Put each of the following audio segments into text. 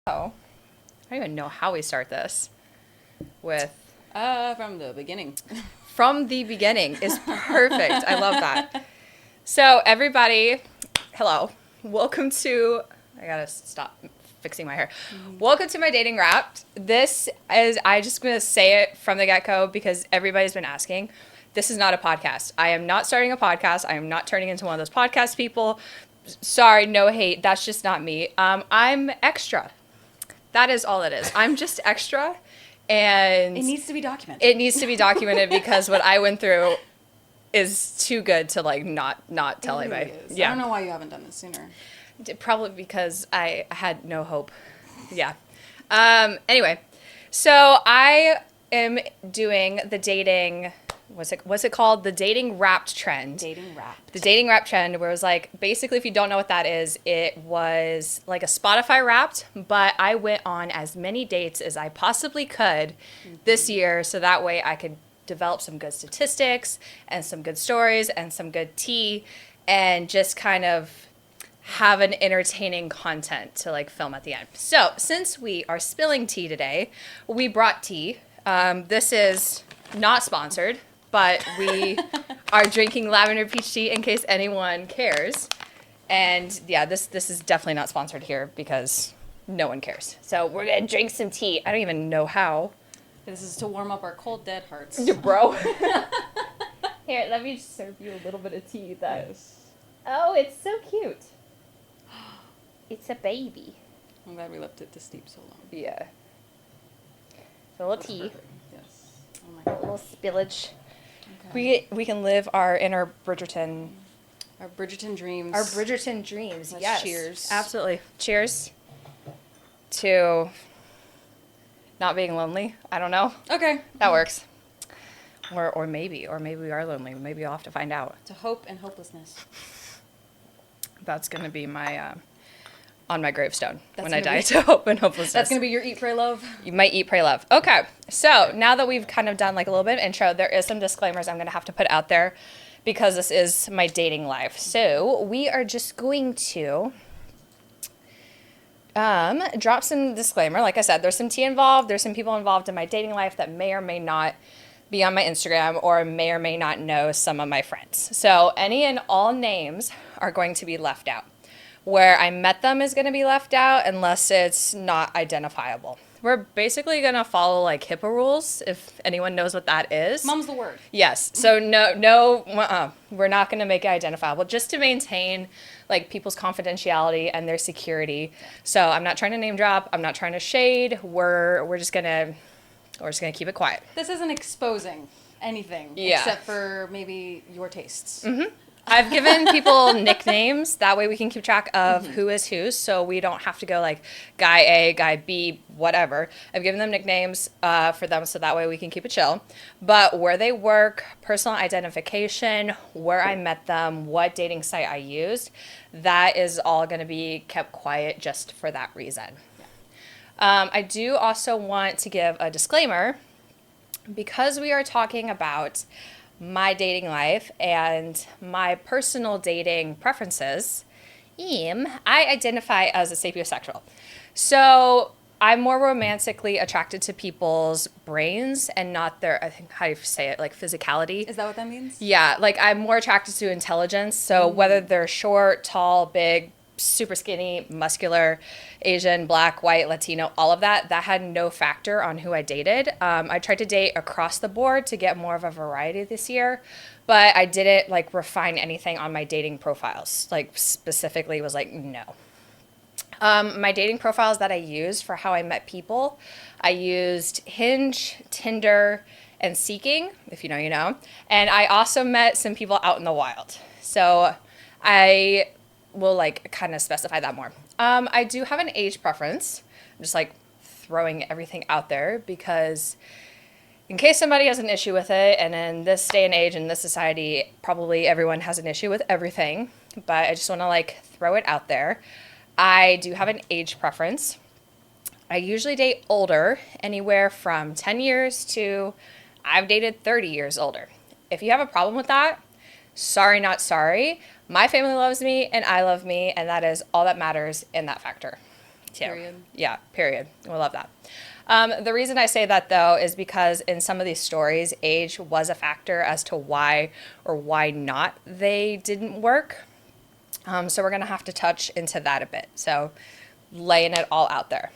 I don't even know how we start this with From the beginning. from the beginning is perfect. I love that. So everybody, hello. Welcome to, I gotta stop fixing my hair. Welcome to my dating wrapped. This is, I just gonna say it from the get-go because everybody's been asking. This is not a podcast. I am not starting a podcast. I am not turning into one of those podcast people. Sorry, no hate. That's just not me. I'm extra. That is all it is. I'm just extra, and It needs to be documented. it needs to be documented because what I went through is too good to like not tell It really anybody. is. Yeah, I don't know why you haven't done this sooner. probably because I had no hope. Yeah. Anyway, so I am doing the dating. What's it called? The dating wrapped trend. Dating wrapped. The dating wrap trend, where it was like, basically, if you don't know what that is, it was like a Spotify wrapped, but I went on as many dates as I possibly could this year, so that way I could develop some good statistics and some good stories and some good tea and just kind of have an entertaining content to like film at the end. So since we are spilling tea today, we brought tea. This is not sponsored, but we are drinking lavender peach tea in case anyone cares. And yeah, this is definitely not sponsored here because no one cares. So we're gonna drink some tea. I don't even know how. This is to warm up our cold, dead hearts. Bro. Here, let me serve you a little bit of tea. Oh, it's so cute. It's a baby. I'm glad we left it to steep so long. Yeah. So a little That's tea, perfect. Yes. Oh my a god. little spillage. Okay. We can live our inner Bridgerton. Our Bridgerton dreams. Our Bridgerton dreams. Let's Yes. cheers. Absolutely. Cheers to not being lonely. I don't know. Okay. That works. Or maybe we are lonely. Maybe I'll have to find out. To hope and hopelessness. That's gonna be my on my gravestone That's when I gonna die be- to hope and hopelessness. That's gonna be your eat, pray, love. You might eat, pray, love. Okay, so now that we've kind of done like a little bit of intro, there is some disclaimers I'm going to have to put out there because this is my dating life. So we are just going to drop some disclaimer. Like I said, there's some tea involved. There's some people involved in my dating life that may or may not be on my Instagram or may not know some of my friends. So any and all names are going to be left out. Where I met them is going to be left out unless it's not identifiable. We're basically going to follow like HIPAA rules, if anyone knows what that is. Mom's the word. Yes. So no, we're not going to make it identifiable just to maintain like people's confidentiality and their security. So I'm not trying to name drop. I'm not trying to shade. We're just gonna keep it quiet. This isn't exposing anything Yeah. except for maybe your tastes. I've given people nicknames. That way we can keep track of who is who, so we don't have to go like guy A, guy B, whatever. I've given them nicknames for them, so that way we can keep it chill. But where they work, personal identification, where I met them, what dating site I used, that is all going to be kept quiet just for that reason. I do also want to give a disclaimer because we are talking about my dating life and my personal dating preferences. I identify as a sapiosexual. So I'm more romantically attracted to people's brains and not their, I think how you say it, like physicality. Is that what that means? Yeah, like I'm more attracted to intelligence. So whether they're short, tall, big, super skinny, muscular, Asian, black, white, Latino, all of that had no factor on who I dated. I tried to date across the board to get more of a variety this year, but I didn't like refine anything on my dating profiles. Like specifically was like, no. My dating profiles that I used for how I met people, I used Hinge, Tinder, and Seeking, if you know, you know. And I also met some people out in the wild. So I will like kind of specify that more. I do have an age preference. I'm just like throwing everything out there because in case somebody has an issue with it, and in this day and age in this society, probably everyone has an issue with everything, but I just want to like throw it out there. I do have an age preference. I usually date older, anywhere from 10 years to I've dated 30 years older. If you have a problem with that, sorry, not sorry. My family loves me and I love me, and that is all that matters in that factor. too. Period. Yeah, period. We love that. The reason I say that, though, is because in some of these stories, age was a factor as to why or why not they didn't work. So we're going to have to touch into that a bit. So laying it all out there.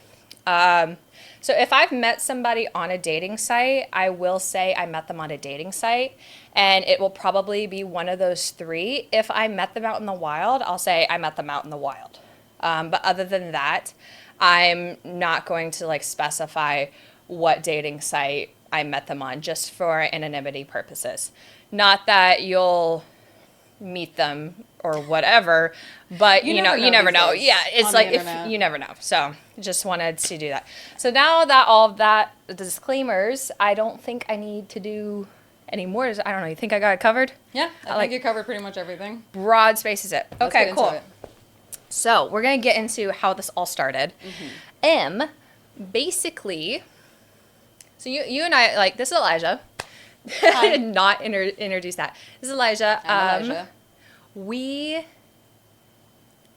So if I've met somebody on a dating site, I will say I met them on a dating site, and it will probably be one of those three. If I met them out in the wild, I'll say I met them out in the wild. But other than that, I'm not going to like specify what dating site I met them on, just for anonymity purposes. Not that you'll meet them or whatever, but you never know. these days Yeah, it's on like the if internet. you never know. So just wanted to do that. So now that all of that disclaimers, I don't think I need to do any more. I don't know. You think I got it covered? Yeah, I like- think you covered pretty much everything. Broad space is it. Let's Okay, get into cool. it. So we're gonna get into how this all started. Basically, so you and I, like, this is Elijah. I did not introduce that. This is Elijah. I'm Elijah. We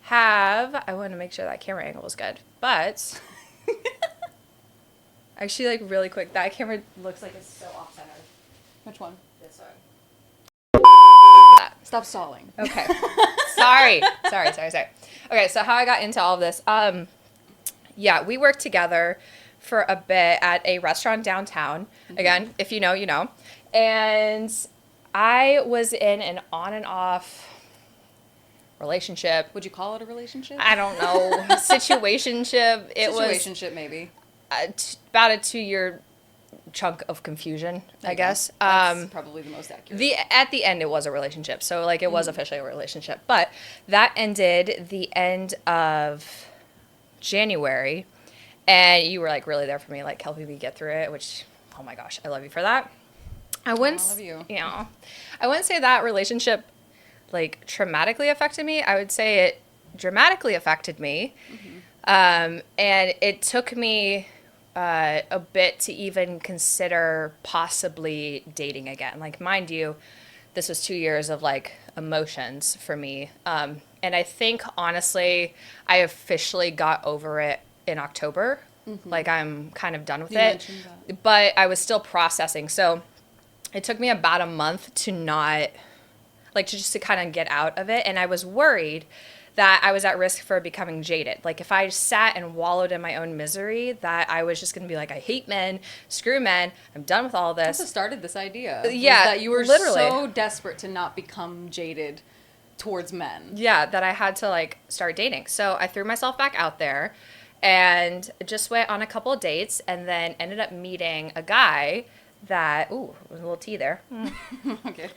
have, I want to make sure that camera angle was good, but actually, like, really quick, that camera looks like it's so off-centered. Which one? This one. Stop stalling. Okay. Sorry. Okay, so how I got into all of this. Yeah, we worked together for a bit at a restaurant downtown. Again, if you know, you know. And I was in an on and off relationship. Would you call it a relationship? I don't know. Situationship. It was Situationship, maybe. about a 2-year chunk of confusion, I guess. That's probably the most accurate. At the end, it was a relationship, so like it was officially a relationship. But that ended the end of January, and you were like really there for me, like helping me get through it. Which, oh my gosh, I love you for that. I wouldn't. I love you. Yeah, I wouldn't say that relationship like traumatically affected me. I would say it dramatically affected me, and it took me a bit to even consider possibly dating again. Like, mind you, this was 2 years of like emotions for me. And I think honestly, I officially got over it in October. Like, I'm kind of done with You it, mentioned that. but I was still processing. So it took me about a month to not like to just to kind of get out of it. And I was worried that I was at risk for becoming jaded. Like, if I sat and wallowed in my own misery, that I was just going to be like, I hate men, screw men, I'm done with all That's this. what started this idea. Yeah, was that you were literally. so desperate to not become jaded towards men. Yeah, that I had to like start dating. So I threw myself back out there and just went on a couple of dates, and then ended up meeting a guy that, ooh, there's a little tea there. Okay.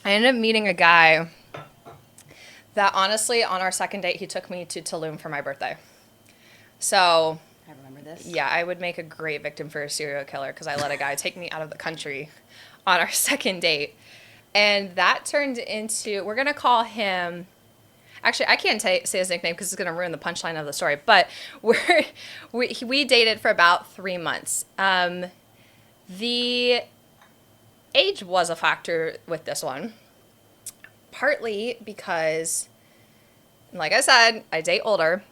I ended up meeting a guy that honestly, on our second date, he took me to Tulum for my birthday. So, I remember this. yeah, I would make a great victim for a serial killer because I let a guy take me out of the country on our second date. And that turned into, we're going to call him, actually, I can't say his nickname because it's going to ruin the punchline of the story, but we dated for about 3 months. The age was a factor with this one. Partly because, like I said, I date older.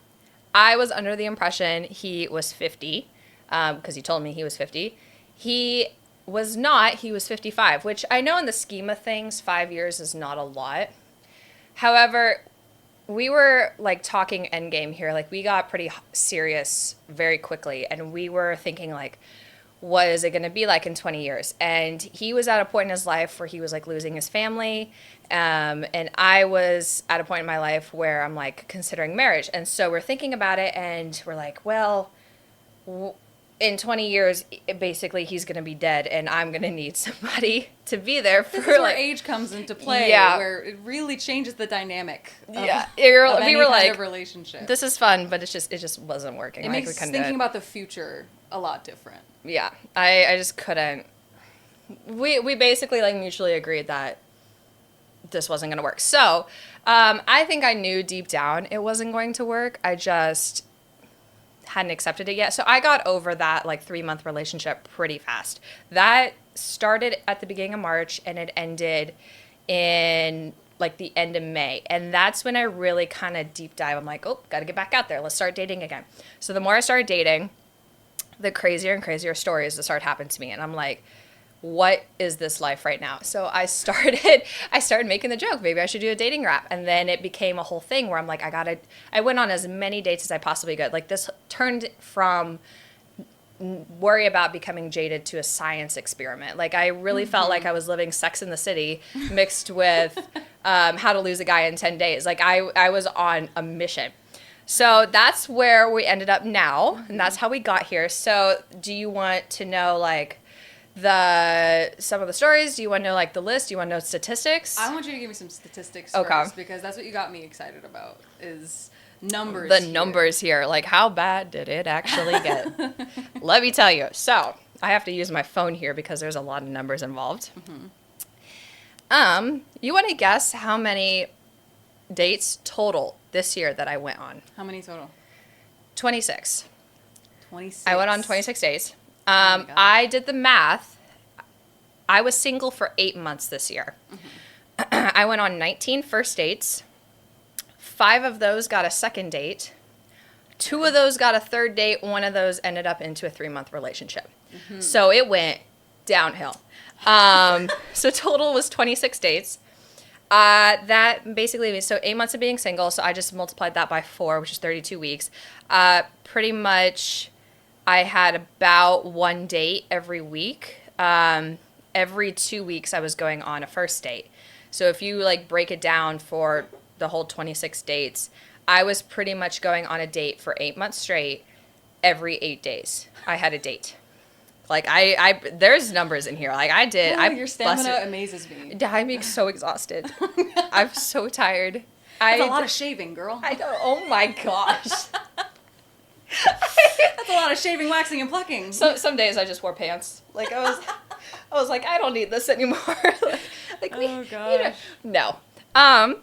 I was under the impression he was 50, because he told me he was 50. He was not. He was 55, which I know in the scheme of things, 5 years is not a lot. However, we were like talking endgame here. Like, we got pretty serious very quickly, and we were thinking like, what is it going to be like in 20 years? And he was at a point in his life where he was like losing his family. And I was at a point in my life where I'm like considering marriage. And so we're thinking about it, and we're like, well, in 20 years, basically he's going to be dead, and I'm going to need somebody to be there for This is where like, age comes into play, Yeah. where it really changes the dynamic of, yeah. of We any were kind like, of relationship. this is fun, but it just wasn't working. It Like, we makes couldn't do thinking it. about the future a lot different. Yeah, I just couldn't. We basically like mutually agreed that this wasn't going to work. So I think I knew deep down it wasn't going to work. I just hadn't accepted it yet. So I got over that like 3-month relationship pretty fast. That started at the beginning of March, and it ended in like the end of May. And that's when I really kind of deep dive. I'm like, oh, got to get back out there. Let's start dating again. So the more I started dating, the crazier and crazier stories that started happening to me. And I'm like, what is this life right now? So I started making the joke, maybe I should do a dating rap. And then it became a whole thing where I'm like, I went on as many dates as I possibly could. Like this turned from worry about becoming jaded to a science experiment. Like I really felt like I was living Sex in the City mixed with How to Lose a Guy in 10 Days. Like I was on a mission. So that's where we ended up now, and that's how we got here. So do you want to know like some of the stories? Do you want to know like the list? Do you want to know statistics? I want you to give me some statistics Okay. first, because that's what you got me excited about, is numbers. The numbers here, like how bad did it actually get? Let me tell you. So I have to use my phone here because there's a lot of numbers involved. You want to guess how many dates total this year that I went on? How many total? 26. 26. I went on 26 days. my God. I did the math. I was single for 8 months this year. I went on 19 first dates. 5 of those got a second date. 2 of those got a third date. 1 of those ended up into a 3-month relationship. So it went downhill. So total was 26 dates. That basically means, so 8 months of being single, so I just multiplied that by 4, which is 32 weeks. Pretty much I had about 1 date every week. Every 2 weeks I was going on a first date. So if you like break it down for the whole 26 dates, I was pretty much going on a date for 8 months straight. Every 8 days I had a date. Like I there's numbers in here. Like I did. Your stamina amazes me. I'm being so exhausted. I'm so tired. That's a lot of shaving, girl. I don't. Oh my gosh. That's a lot of shaving, waxing, and plucking. So some days I just wore pants. Like I was like, I don't need this anymore. like Oh, gosh. No.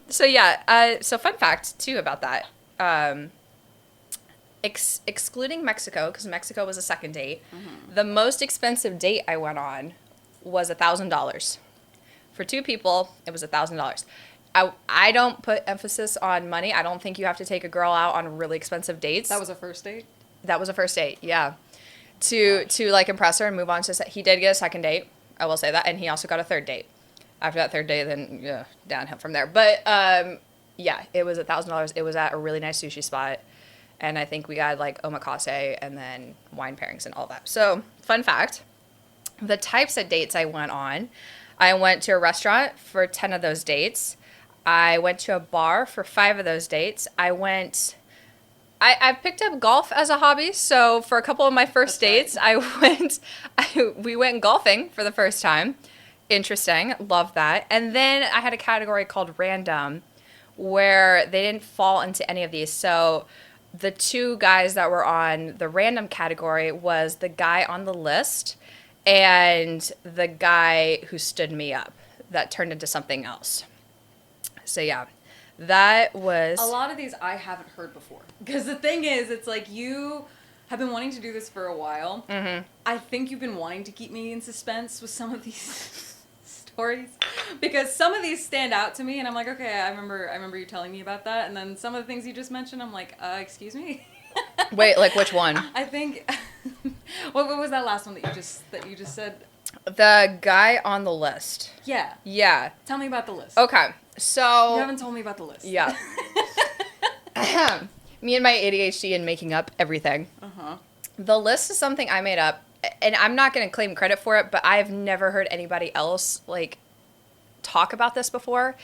So yeah. So fun fact too about that. Excluding Mexico, because Mexico was a second date, the most expensive date I went on was $1,000. For 2 people, it was $1,000. I don't put emphasis on money. I don't think you have to take a girl out on really expensive dates. That was a first date? That was a first date, yeah. To like impress her and move on to he did get a second date. I will say that, and he also got a third date. After that third date, then yeah, downhill from there. But yeah, it was $1,000. It was at a really nice sushi spot. And I think we got like omakase and then wine pairings and all that. So, fun fact, the types of dates I went on, I went to a restaurant for 10 of those dates. I went to a bar for 5 of those dates. I picked up golf as a hobby. So, for a couple of my first dates, we went golfing for the first time. Interesting. Love that. And then I had a category called random where they didn't fall into any of these. So, the 2 guys that were on the random category was the guy on the list and the guy who stood me up that turned into something else. So yeah, that was... A lot of these I haven't heard before. Because the thing is, it's like you have been wanting to do this for a while. I think you've been wanting to keep me in suspense with some of these stories. Because some of these stand out to me, and I'm like, okay, I remember you telling me about that. And then some of the things you just mentioned, I'm like, excuse me? Wait, like which one? I think... what was that last one that you just said? The guy on the list. Yeah. Yeah. Tell me about the list. Okay, so... You haven't told me about the list. Yeah. Me and my ADHD and making up everything. The list is something I made up, and I'm not going to claim credit for it, but I've never heard anybody else, like, talk about this before.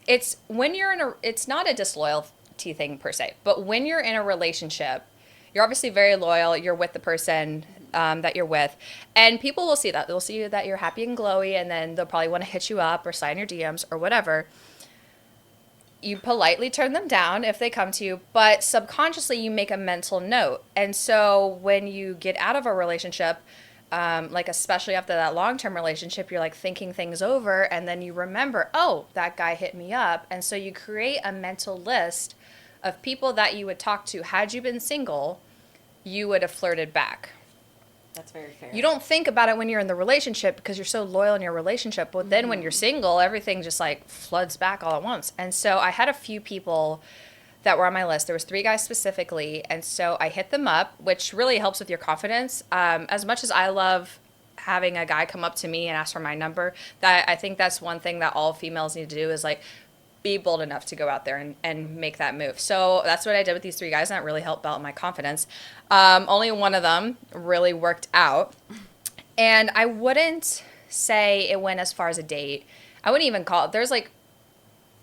It's when you're it's not a disloyalty thing per se, but when you're in a relationship, you're obviously very loyal, you're with the person that you're with, and people will see that. They'll see that you're happy and glowy, and then they'll probably want to hit you up or sign your DMs or whatever. You politely turn them down if they come to you, but subconsciously you make a mental note. And so when you get out of a relationship, like especially after that long-term relationship, you're like thinking things over, and then you remember, oh, that guy hit me up. And so you create a mental list of people that you would talk to. Had you been single, you would have flirted back. That's very fair. You don't think about it when you're in the relationship because you're so loyal in your relationship. But then when you're single, everything just like floods back all at once. And so I had a few people that were on my list. There was 3 guys specifically. And so I hit them up, which really helps with your confidence. As much as I love having a guy come up to me and ask for my number, that I think that's one thing that all females need to do is like be bold enough to go out there and make that move. So that's what I did with these 3 guys, and that really helped build my confidence. Only one of them really worked out. And I wouldn't say it went as far as a date. I wouldn't even call it, there's like,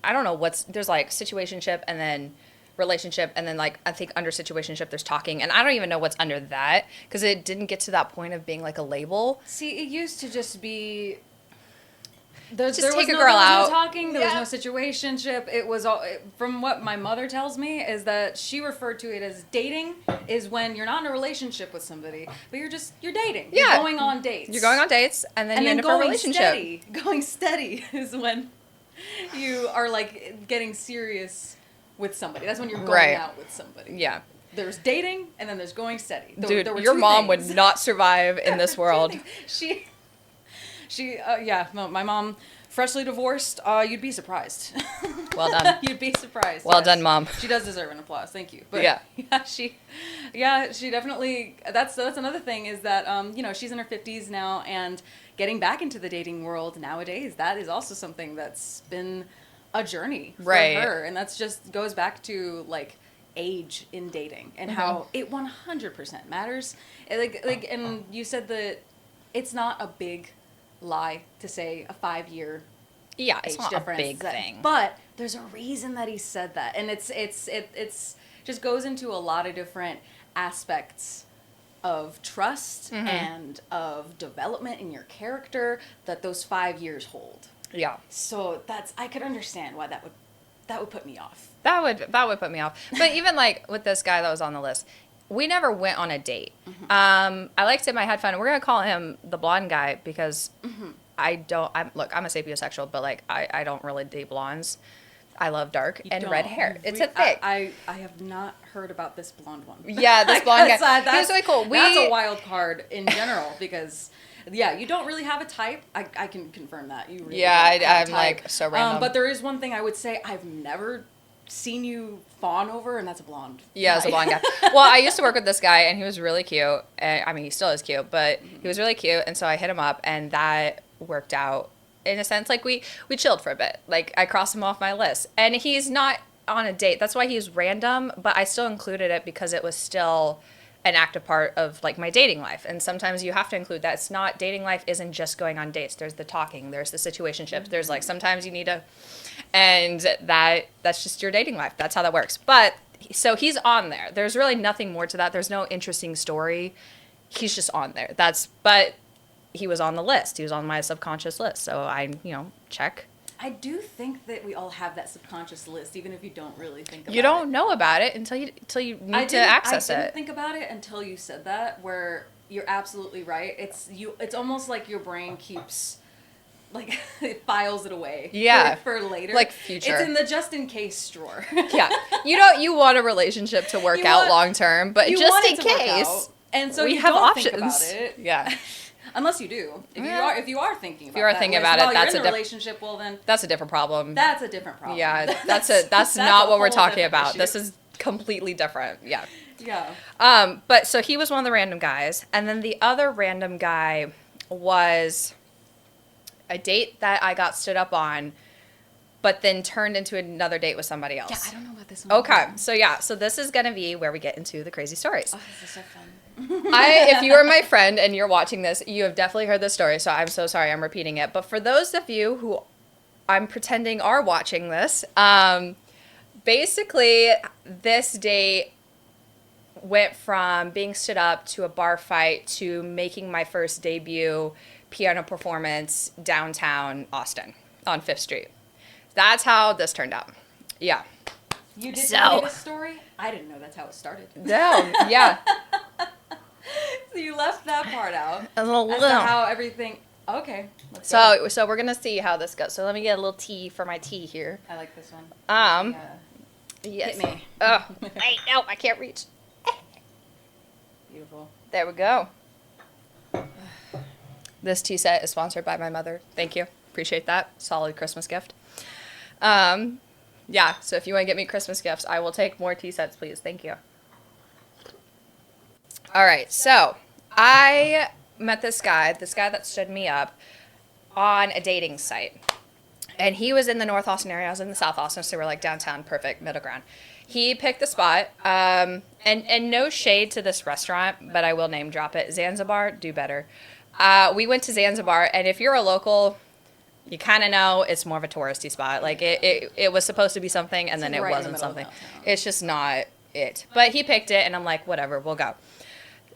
I don't know there's like situationship and then relationship, and then like I think under situationship there's talking, and I don't even know what's under that because it didn't get to that point of being like a label. See, it used to just be Just there take was a girl out. There was no talking. There Yeah. was no situationship. It was all from what my mother tells me is that she referred to it as dating is when you're not in a relationship with somebody, but you're dating. Yeah. You're going on dates. You're going on dates, and then you end up in a relationship. Steady. Going steady is when you are like getting serious with somebody. That's when you're going Right. out with somebody. Yeah. There's dating, and then there's going steady. Dude, there were your 2 mom things. would not survive in this Two world. things. Yeah, no, my mom, freshly divorced, you'd be surprised. Well done. You'd be surprised. Well yes. done, Mom. She does deserve an applause. Thank you. But Yeah. she definitely, that's another thing is that, she's in her 50s now and getting back into the dating world nowadays, that is also something that's been a journey for Right. her. And that's just goes back to like age in dating and how it 100% matters. And you said that it's not a big lie to say a 5-year Yeah, it's age not a difference. big thing. But there's a reason that he said that, and it's just goes into a lot of different aspects of trust and of development in your character that those 5 years hold. Yeah. So I could understand why that would put me off. That would put me off. But even like with this guy that was on the list, we never went on a date. I liked him. I had fun. We're gonna call him the blonde guy because I'm a sapiosexual, but like I don't really date blondes. I love dark and red Don't. hair. It's a thing. I have not heard about this blonde one. Yeah, this blonde guy. That's, He was really cool. That's a wild card in general because, yeah, you don't really have a type. I can confirm that. You really Yeah, don't have a I'm type. like so random. But there is one thing I would say I've never seen you fawn over, and that's a blonde. Yeah, it's a blonde guy. Well, I used to work with this guy, and he was really cute. I mean, he still is cute, but he was really cute, and so I hit him up, and that worked out in a sense. Like, we chilled for a bit. Like, I crossed him off my list. And he's not on a date. That's why he's random, but I still included it because it was still an active part of, like, my dating life. And sometimes you have to include that. It's not, dating life isn't just going on dates. There's the talking. There's the situationships. There's, like, sometimes you need to... And that's just your dating life. That's how that works. But so he's on there. There's really nothing more to that. There's no interesting story. He's just on there. But he was on the list. He was on my subconscious list. So I, check. I do think that we all have that subconscious list, even if you don't really think about it. You don't know about it until you need to access I didn't it. think about it until you said that, where you're absolutely right. It's almost like your brain keeps... Like, it files it away. Yeah. For later. Like future. It's in the just in case drawer. Yeah. You want a relationship to work out long term, but you just want in it to work case. out, and so we you have don't options. think about it. Yeah. Unless you do. If you are thinking about that list about it, while that's you're in a the relationship, well then That's a different problem. that's a different problem. Yeah, that's not a what we're whole talking different about. issue. This is completely different. Yeah. Yeah. But so he was one of the random guys, and then the other random guy was a date that I got stood up on, but then turned into another date with somebody else. Yeah, I don't know about this one. Okay, so this is gonna be where we get into the crazy stories. Oh, this is so fun. If you are my friend and you're watching this, you have definitely heard this story, so I'm so sorry I'm repeating it. But for those of you who I'm pretending are watching this, basically this date went from being stood up to a bar fight to making my first debut piano performance downtown Austin on 5th Street. That's how this turned out. Yeah. You did So- tell me this story? I didn't know that's how it started. No, yeah. So you left that part out. A little. As to how everything... Okay. Let's go. So we're gonna see how this goes. So let me get a little tea for my tea here. I like this one. Yes. Hit me. Oh, wait, no, I can't reach. Beautiful. There we go. This tea set is sponsored by my mother. Thank you. Appreciate that. Solid Christmas gift. Yeah, so if you want to get me Christmas gifts, I will take more tea sets, please. Thank you. All right, so I met this guy that stood me up on a dating site. And he was in the North Austin area. I was in the South Austin, so we're like downtown, perfect, middle ground. He picked the spot, and no shade to this restaurant, but I will name drop it. Zanzibar, do better. We went to Zanzibar, and if you're a local, you kind of know it's more of a touristy spot. Like, it was supposed to be something, and then it wasn't something. It's just not it. But he picked it, and I'm like, whatever, we'll go.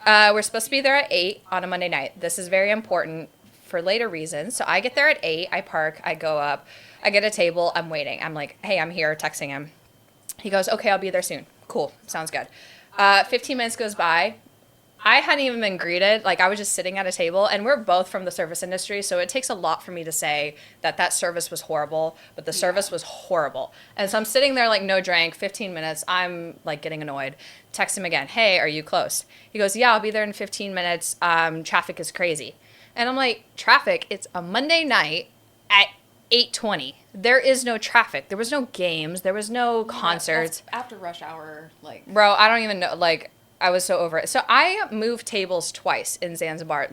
We're supposed to be there at 8 on a Monday night. This is very important for later reasons. So I get there at 8, I park, I go up, I get a table, I'm waiting. I'm like, hey, I'm here, texting him. He goes, okay, I'll be there soon. Cool, sounds good. 15 minutes goes by. I hadn't even been greeted. Like, I was just sitting at a table, and we're both from the service industry, so it takes a lot for me to say that service was horrible, but the service was horrible. And so I'm sitting there, like, no drink, 15 minutes. I'm, like, getting annoyed. Text him again, hey, are you close? He goes, yeah, I'll be there in 15 minutes. Traffic is crazy. And I'm like, traffic? It's a Monday night at 8:20. There is no traffic. There was no games. There was no concerts. That's after rush hour, like. Bro, I don't even know, like, I was so over it. So I moved tables twice in Zanzibar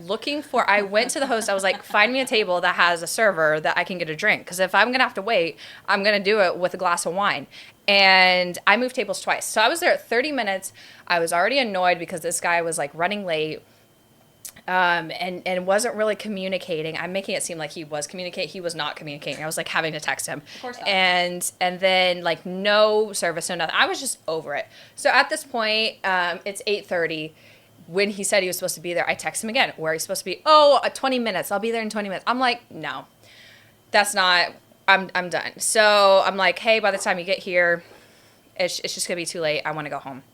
I went to the host. I was like, find me a table that has a server that I can get a drink. Because if I'm going to have to wait, I'm going to do it with a glass of wine. And I moved tables twice. So I was there at 30 minutes. I was already annoyed because this guy was like running late. And wasn't really communicating. I'm making it seem like he was communicating. He was not communicating. I was like having to text him. Of course not. And then like no service, no nothing. I was just over it. So at this point, it's 8:30. When he said he was supposed to be there, I text him again. Where he's supposed to be? 20 minutes. I'll be there in 20 minutes. I'm like, no, that's not. I'm done. So I'm like, hey, by the time you get here, it's just gonna be too late. I want to go home.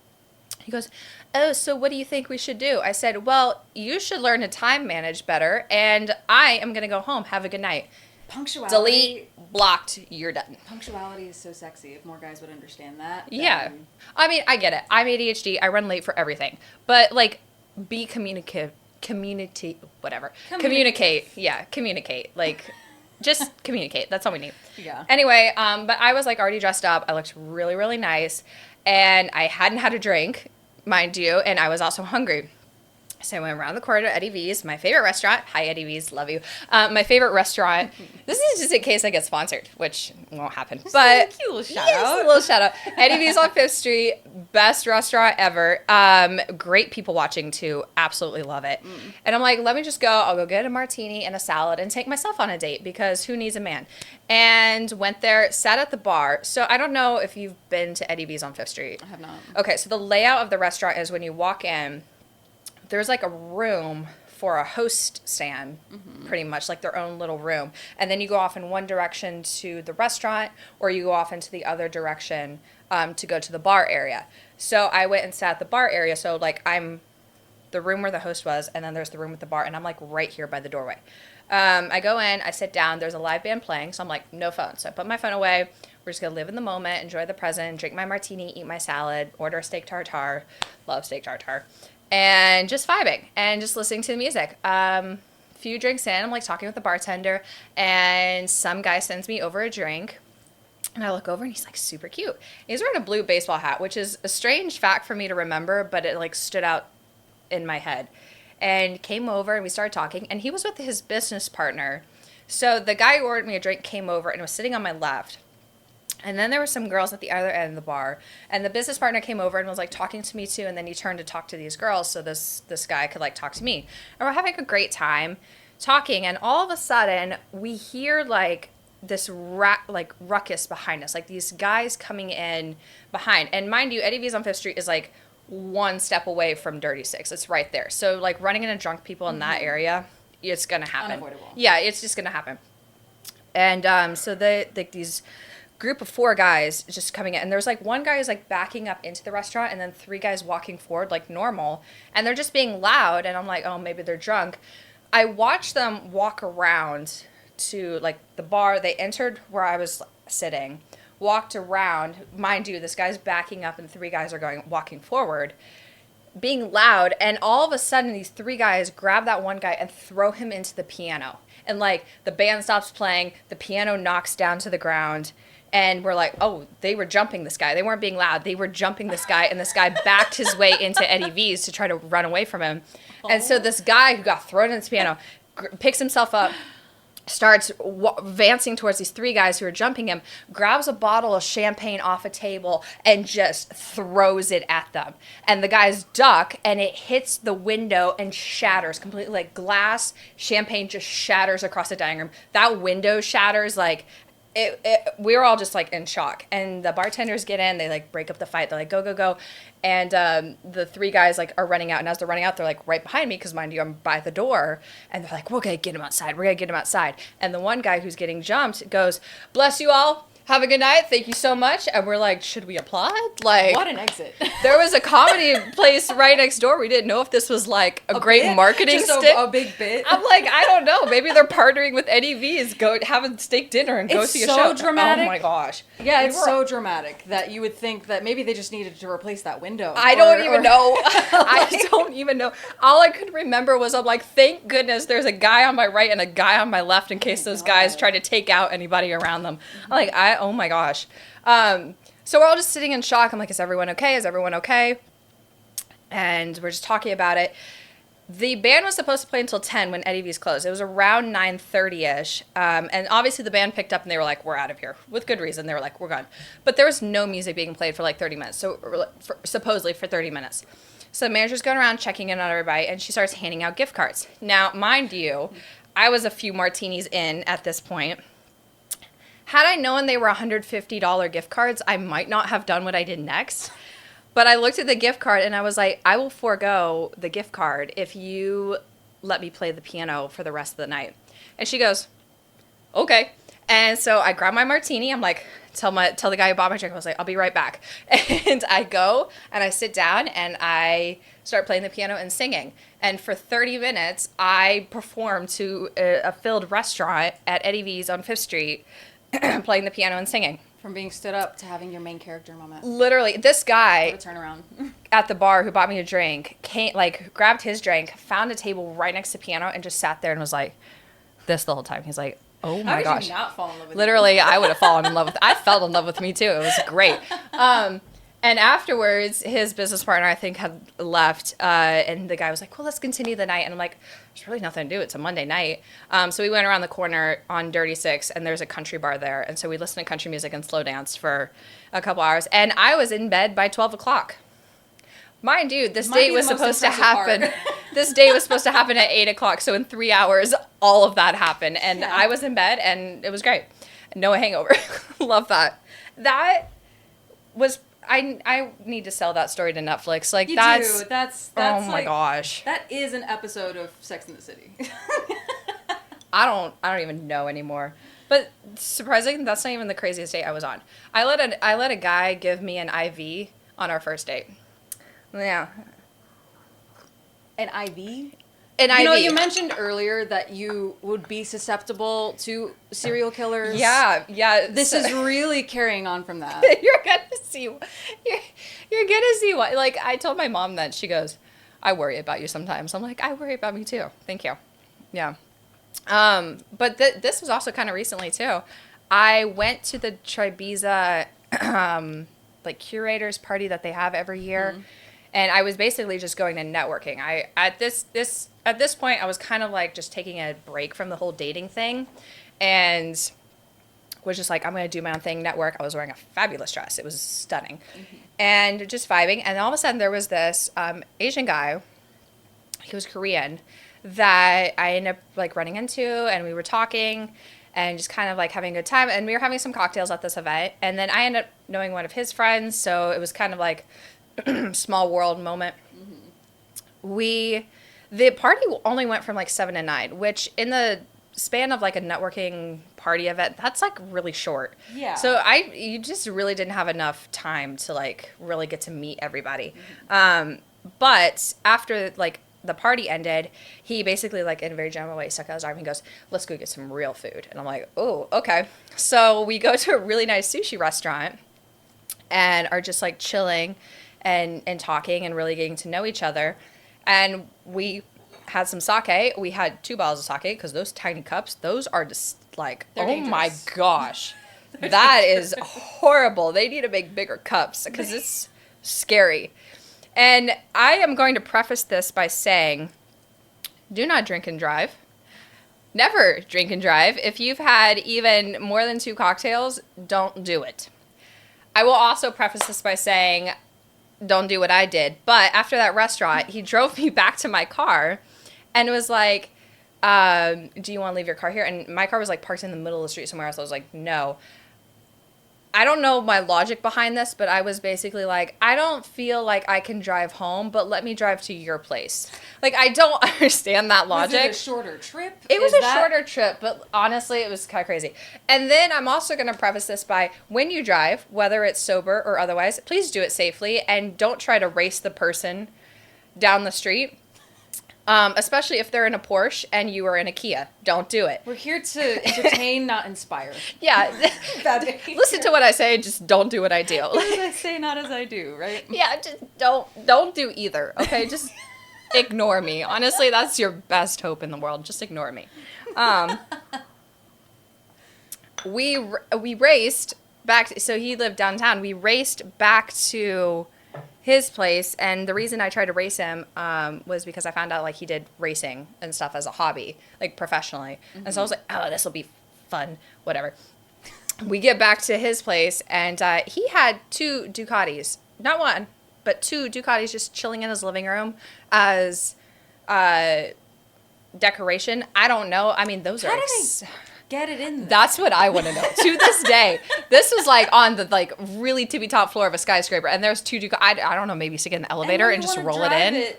He goes, oh, so what do you think we should do? I said, well, you should learn to time manage better, and I am going to go home. Have a good night. Punctuality. Delete, blocked, you're done. Punctuality is so sexy. If more guys would understand that. Yeah. I mean, I get it. I'm ADHD. I run late for everything. But, like, be communicate. Yeah, communicate. Like, just communicate. That's all we need. Yeah. Anyway, but I was, like, already dressed up. I looked really, really nice. And I hadn't had a drink, mind you, and I was also hungry. So I went around the corner to Eddie V's, my favorite restaurant. Hi, Eddie V's, love you. My favorite restaurant. This is just in case I get sponsored, which won't happen. But cute little shout yes, out. a little shout out. Eddie V's on 5th Street, best restaurant ever. Great people watching too. Absolutely love it. And I'm like, let me just go. I'll go get a martini and a salad and take myself on a date because who needs a man? And went there, sat at the bar. So I don't know if you've been to Eddie V's on 5th Street. I have not. Okay, so the layout of the restaurant is when you walk in, there's like a room for a host stand, pretty much like their own little room. And then you go off in one direction to the restaurant, or you go off into the other direction to go to the bar area. So I went and sat at the bar area. So like I'm the room where the host was, and then there's the room with the bar, and I'm like right here by the doorway. I go in, I sit down, there's a live band playing, so I'm like, no phone. So I put my phone away. We're just going to live in the moment, enjoy the present, drink my martini, eat my salad, order a steak tartare. Love steak tartare. And just vibing and just listening to the music. Few drinks in, I'm like talking with the bartender, and some guy sends me over a drink. And I look over, and he's like super cute. He's wearing a blue baseball hat, which is a strange fact for me to remember, but it like stood out in my head. And came over, and we started talking, and he was with his business partner. So the guy who ordered me a drink came over and was sitting on my left. And then there were some girls at the other end of the bar. And the business partner came over and was like talking to me too. And then he turned to talk to these girls so this guy could like talk to me. And we're having a great time talking. And all of a sudden we hear like this ruckus behind us. Like these guys coming in behind. And mind you, Eddie V's on 5th Street is like one step away from Dirty Six. It's right there. So like running into drunk people in that area, it's going to happen. Unavoidable. Yeah, it's just going to happen. And so these group of 4 guys just coming in, and there's like one guy who's like backing up into the restaurant, and then 3 guys walking forward like normal, and they're just being loud, and I'm like, oh, maybe they're drunk. I watched them walk around to like the bar. They entered where I was sitting, walked around. Mind you, this guy's backing up and 3 guys are walking forward. being loud, and all of a sudden these three guys grab that one guy and throw him into the piano. And like the band stops playing, the piano knocks down to the ground, and we're like, oh, they were jumping this guy. They weren't being loud. They were jumping this guy, and this guy backed his way into Eddie V's to try to run away from him. And so this guy who got thrown into the piano picks himself up, starts advancing towards these three guys who are jumping him, grabs a bottle of champagne off a table, and just throws it at them. And the guys duck, and it hits the window and shatters completely. Like glass, champagne just shatters across the dining room. That window shatters like... we were all just like in shock, and the bartenders get in, they like break up the fight, they're like go go go, and the three guys like are running out, and as they're running out they're like right behind me because mind you I'm by the door, and they're like we're gonna get him outside, and the one guy who's getting jumped goes, bless you all, have a good night, thank you so much. And we're like, should we applaud? Like, What an exit. there was a comedy place right next door. We didn't know if this was like a great bit? marketing Just stick. a big bit. I'm like, I don't know. Maybe they're partnering with Eddie V's. Go have a steak dinner and go It's see a so show. dramatic. Oh my gosh. Yeah, We it's were- so dramatic that you would think that maybe they just needed to replace that window. I don't even know. I don't even know. All I could remember was I'm like, thank goodness there's a guy on my right and a guy on my left in case those guys try to take out anybody around them. I'm like, oh my gosh. So we're all just sitting in shock. I'm like, is everyone okay? Is everyone okay? And we're just talking about it. The band was supposed to play until 10 when Eddie V's closed. It was around 9:30ish. And obviously the band picked up and they were like, we're out of here. With good reason. They were like, we're gone. But there was no music being played for like 30 minutes. So supposedly for 30 minutes. So the manager's going around checking in on everybody, and she starts handing out gift cards. Now, mind you, I was a few martinis in at this point. Had I known they were $150 gift cards, I might not have done what I did next. But I looked at the gift card and I was like, I will forego the gift card if you let me play the piano for the rest of the night. And she goes, okay. And so I grab my martini. I'm like, tell the guy who bought my drink, I was like, I'll be right back. And I go and I sit down and I start playing the piano and singing. And for 30 minutes, I performed to a filled restaurant at Eddie V's on 5th Street, playing the piano and singing. From being stood up to having your main character moment. Literally, this guy What a turnaround. at the bar who bought me a drink grabbed his drink, found a table right next to the piano, and just sat there and was like, this the whole time. He's like, oh How my did gosh. you not fall in love with Literally, I would have fallen in love with. I fell in love with me too. It was great. And afterwards, his business partner, I think, had left, and the guy was like, well, let's continue the night. And I'm like, there's really nothing to do. It's a Monday night. So we went around the corner on Dirty Six, and there's a country bar there. And so we listened to country music and slow danced for a couple hours. And I was in bed by 12 o'clock. Mind you, this Might date be was the most supposed to impressive happen. part. This date was supposed to happen at 8 o'clock. So in 3 hours, all of that happened. And Yeah. I was in bed, and it was great. No hangover. Love that. That was... I need to sell that story to Netflix. Like, You that's... do. That's oh my like, gosh. That is an episode of Sex in the City. I don't even know anymore. But surprisingly, that's not even the craziest date I was on. I let a guy give me an IV on our first date. Yeah. An IV? An IV. You know, you mentioned earlier that you would be susceptible to serial killers. Yeah. This so- is really carrying on from that. you're gonna see what, like, I told my mom that. She goes, I worry about you sometimes. I'm like, I worry about me too. Thank you. Yeah. But this was also kind of recently too. I went to the Tribeca like curators party that they have every year. And I was basically just going to networking. At this point I was kind of like just taking a break from the whole dating thing, and was just like, I'm going to do my own thing, network. I was wearing a fabulous dress. It was stunning. And just vibing. And all of a sudden there was this Asian guy. He was Korean that I ended up like running into, and we were talking and just kind of like having a good time. And we were having some cocktails at this event. And then I ended up knowing one of his friends. So it was kind of like small world moment. The party only went from like 7 to 9, which in the span of like a networking party event, that's like really short. Yeah. So you just really didn't have enough time to like really get to meet everybody. But after like the party ended, he basically like in a very general way stuck out his arm. He goes, let's go get some real food. And I'm like, oh, okay. So we go to a really nice sushi restaurant and are just like chilling. and talking and really getting to know each other. And we had some sake. We had 2 bottles of sake because those tiny cups, those are just like, They're oh my dangerous. gosh. That is horrible. They need to make bigger cups because it's scary. And I am going to preface this by saying, do not drink and drive. Never drink and drive. If you've had even more than 2 cocktails, don't do it. I will also preface this by saying, don't do what I did. But after that restaurant, he drove me back to my car and was like, do you want to leave your car here? And my car was like parked in the middle of the street somewhere else. I was like, no. I don't know my logic behind this, but I was basically like, I don't feel like I can drive home, but let me drive to your place. Like, I don't understand that logic. Was it a shorter trip? It was Is a that- shorter trip, but honestly, it was kind of crazy. And then I'm also going to preface this by, when you drive, whether it's sober or otherwise, please do it safely and don't try to race the person down the street. Especially if they're in a Porsche and you are in a Kia. Don't do it. We're here to entertain, not inspire. Yeah. Bad behavior. Listen to what I say, just don't do what I do. As I say, not as I do, right? Yeah, just don't do either. Okay, just ignore me. Honestly, that's your best hope in the world. Just ignore me. We raced back. So he lived downtown. We raced back to his place, and the reason I tried to race him was because I found out like he did racing and stuff as a hobby, like professionally. And so I was like, oh, this will be fun, whatever. We get back to his place, and he had 2 Ducatis, not 1, but 2 Ducatis just chilling in his living room as decoration. I don't know. I mean, those How are. did they get it in there? That's what I want to know. To this day, this was like on the like really tippy top floor of a skyscraper, and there's 2 Ducati. I don't know. Maybe stick it in the elevator when and you just wanna roll it drive in.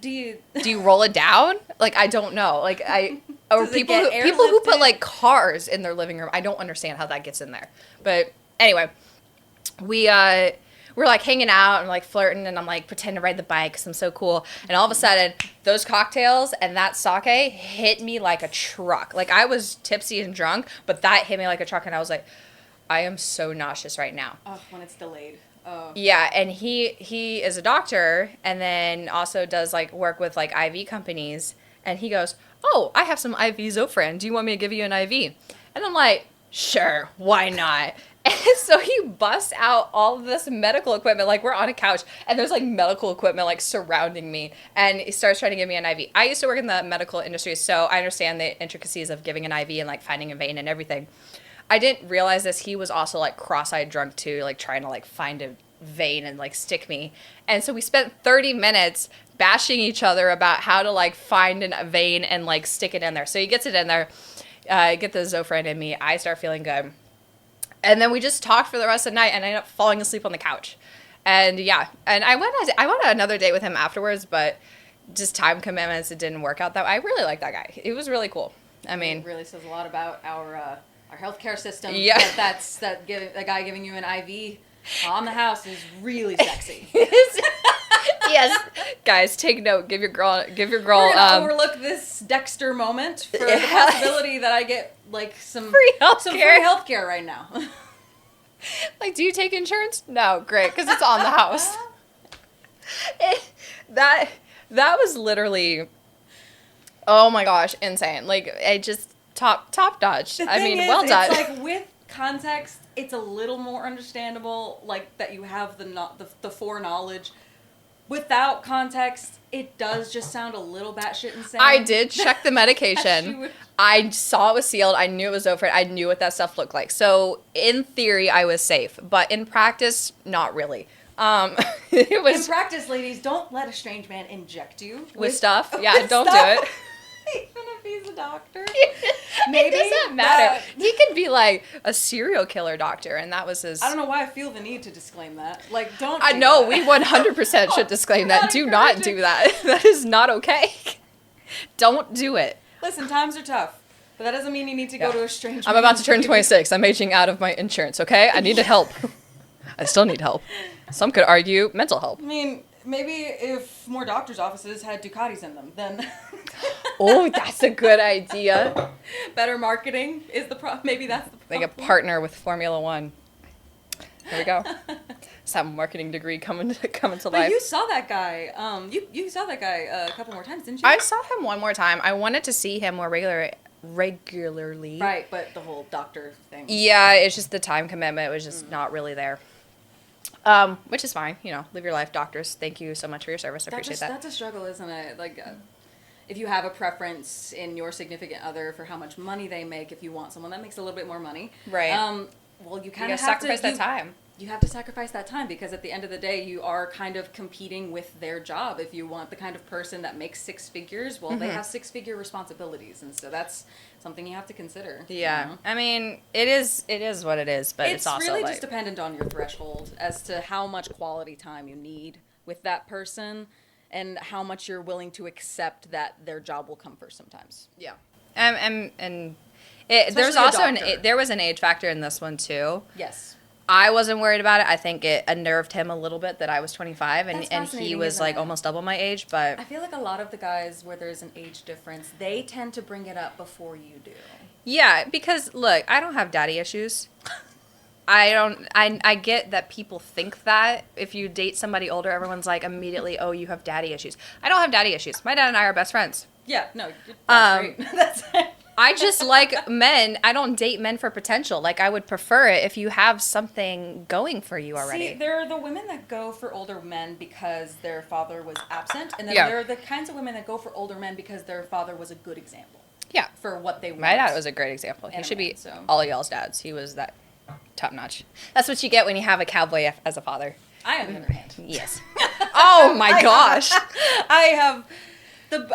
Do you? Do you roll it down? Like, I don't know. Like, or Does it people get people who put airlifted? like cars in their living room. I don't understand how that gets in there. But anyway, we're like hanging out and like flirting, and I'm like pretending to ride the bike because I'm so cool. And all of a sudden, those cocktails and that sake hit me like a truck. Like, I was tipsy and drunk, but that hit me like a truck, and I was like, I am so nauseous right now. Oh, when it's delayed. Oh. Yeah, and he is a doctor and then also does like work with like IV companies, and he goes, "Oh, I have some IV Zofran. Do you want me to give you an IV?" And I'm like, "Sure, why not?" And so he busts out all of this medical equipment, like we're on a couch and there's like medical equipment like surrounding me, and he starts trying to give me an IV. I used to work in the medical industry, so I understand the intricacies of giving an IV and like finding a vein and everything. I didn't realize this. He was also like cross-eyed drunk too, like trying to like find a vein and like stick me. And so we spent 30 minutes bashing each other about how to like find a vein and like stick it in there. So he gets it in there, get the Zofran in me. I start feeling good. And then we just talked for the rest of the night, and I ended up falling asleep on the couch. And yeah, and I went on another date with him afterwards, but just time commitments, it didn't work out that way. I really like that guy. He was really cool. I mean, It really says a lot about our healthcare system. Yeah. That guy giving you an IV on the house is really sexy. yes, guys, take note. Give your girl. We're gonna overlook this Dexter moment for the Yeah. possibility that I get like some Free some free healthcare. healthcare right now. Like, do you take insurance? No, great, because it's on the house. That was literally, oh my gosh, insane. Like, I just top notch. The I thing mean, is, well done. It's like with context, it's a little more understandable, like that you have the foreknowledge. Without context, it does just sound a little batshit insane. I did check the She medication. would- I saw it was sealed. I knew it was over. I knew what that stuff looked like. So in theory, I was safe, but in practice, not really. It In was practice, ladies, don't let a strange man inject you with stuff. Yeah, with don't stuff. do it. Even if he's a doctor. Maybe it doesn't matter. that- He could be like a serial killer doctor, and that was his. I don't know why I feel the need to disclaim that. Like, don't. I do know that. we 100% should disclaim that. Not Do not encouraging. do that. That is not okay. Don't do it. Listen, times are tough, but that doesn't mean you need to go Yeah. to a strange. I'm about to turn 26. I'm aging out of my insurance. Okay, I need help. I still need help. Some could argue mental help. I mean, maybe if more doctors' offices had Ducatis in them, then. Oh, that's a good idea. Better marketing is the problem. Maybe that's the Like a problem. partner with Formula One. There we go. some marketing degree coming to But life. you saw that guy. You saw that guy a couple more times, didn't you? I saw him one more time. I wanted to see him more regularly. Right, but the whole doctor thing. Yeah, it's just the time commitment was just not really there. Which is fine, live your life, doctors. Thank you so much for your service. I appreciate that. That's a struggle, isn't it? Like, if you have a preference in your significant other for how much money they make, if you want someone that makes a little bit more money, Right. Well, you You kind gotta of have sacrifice to that time. You have to sacrifice that time because at the end of the day, you are kind of competing with their job. If you want the kind of person that makes six figures, well, they have six-figure responsibilities, and so that's something you have to consider. Yeah. You know? I mean, it is what it is, but it's also really like, just dependent on your threshold as to how much quality time you need with that person and how much you're willing to accept that their job will come first sometimes. yeah. And there's Especially a also doctor. there was an age factor in this one too. Yes. I wasn't worried about it. I think it unnerved him a little bit that I was 25 and That's he fascinating, was isn't like it? almost double my age, but I feel like a lot of the guys where there's an age difference, they tend to bring it up before you do. yeah, because look, I don't have daddy issues. I get that people think that if you date somebody older, everyone's like immediately, oh, you have daddy issues. I don't have daddy issues. My dad and I are best friends. Yeah, no, that's great. That's I just like men. I don't date men for potential. Like, I would prefer it if you have something going for you already. See, there are the women that go for older men because their father was absent, and then Yeah. there are the kinds of women that go for older men because their father was a good example Yeah. for what they want. My dad was a great example. He And a should be man, so. all y'all's dads. He was that top notch. That's what you get when you have a cowboy as a father. I, on the other hand, Yes. Oh my gosh. I have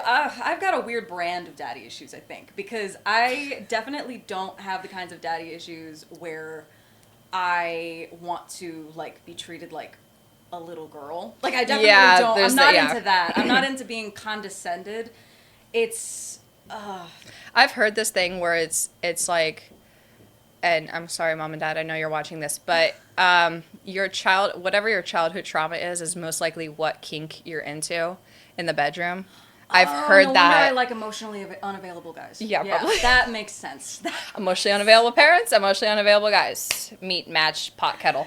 I've got a weird brand of daddy issues, I think, because I definitely don't have the kinds of daddy issues where I want to like be treated like a little girl. Like I definitely Yeah, don't. there's I'm not that, yeah. into that. I'm not into being condescended. It's I've heard this thing where it's like, and I'm sorry, mom and dad, I know you're watching this, but your child, whatever your childhood trauma is most likely what kink you're into in the bedroom. I've heard no that. wonder I like emotionally unavailable guys. Yeah, probably. That makes sense. Emotionally unavailable parents, emotionally unavailable guys. Meet, match, pot, kettle.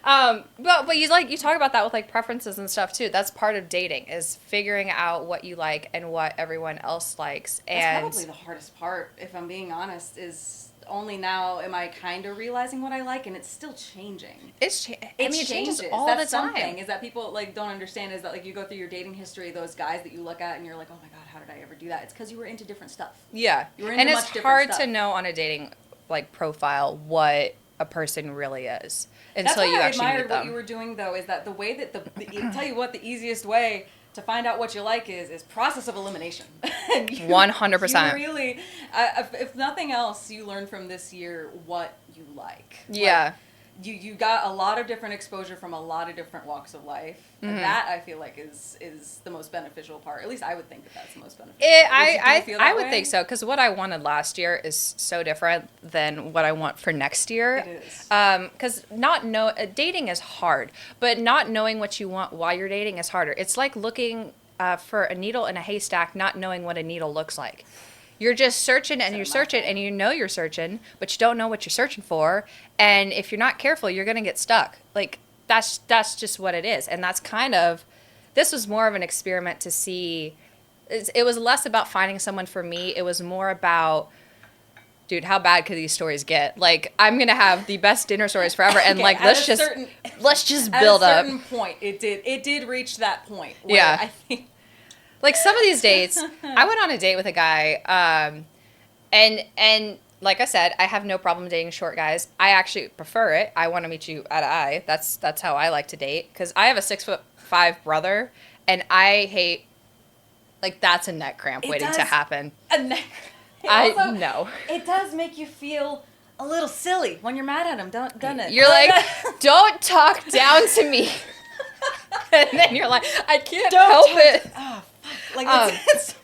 But you talk about that with like preferences and stuff too. That's part of dating is figuring out what you like and what everyone else likes. That's And probably the hardest part, if I'm being honest, is only now am I kind of realizing what I like, and it's still changing. it changes all That's the time. something is that people like don't understand is that like you go through your dating history, those guys that you look at and you're like, oh my god, how did I ever do that? It's because you were into different stuff. Yeah, You were into and much it's different hard to stuff. know on a dating like profile what a person really is That's until why you I actually meet admired what them. you were doing though. Is that the way that tell you what the easiest way to find out what you like is process of elimination. 100%. You really, if nothing else, you learn from this year what you like. Yeah. Like, you got a lot of different exposure from a lot of different walks of life. And that I feel like is the most beneficial part. At least I would think that that's the most beneficial. Do you feel that I would way? think so because what I wanted last year is so different than what I want for next year. It is. Because dating is hard, but not knowing what you want while you're dating is harder. It's like looking for a needle in a haystack, not knowing what a needle looks like. You're just searching and you're searching and you know you're searching, but you don't know what you're searching for. And if you're not careful, you're going to get stuck. Like, that's just what it is. And that's this was more of an experiment to see. It was less about finding someone for me. It was more about, dude, how bad could these stories get? Like, I'm going to have the best dinner stories forever. And Okay, like, at let's a just build at a up. certain point, it did reach that point. Where Yeah. I think. Like some of these dates, I went on a date with a guy, and like I said, I have no problem dating short guys. I actually prefer it. I want to meet you eye to eye. That's how I like to date because I have a 6'5" brother, and I hate like that's a neck cramp It waiting to does. happen. And then, I also, know. It does make you feel a little silly when you're mad at him, doesn't it? You're like, don't talk down to me, and then you're like, I can't help it. oh, fuck. Like, it's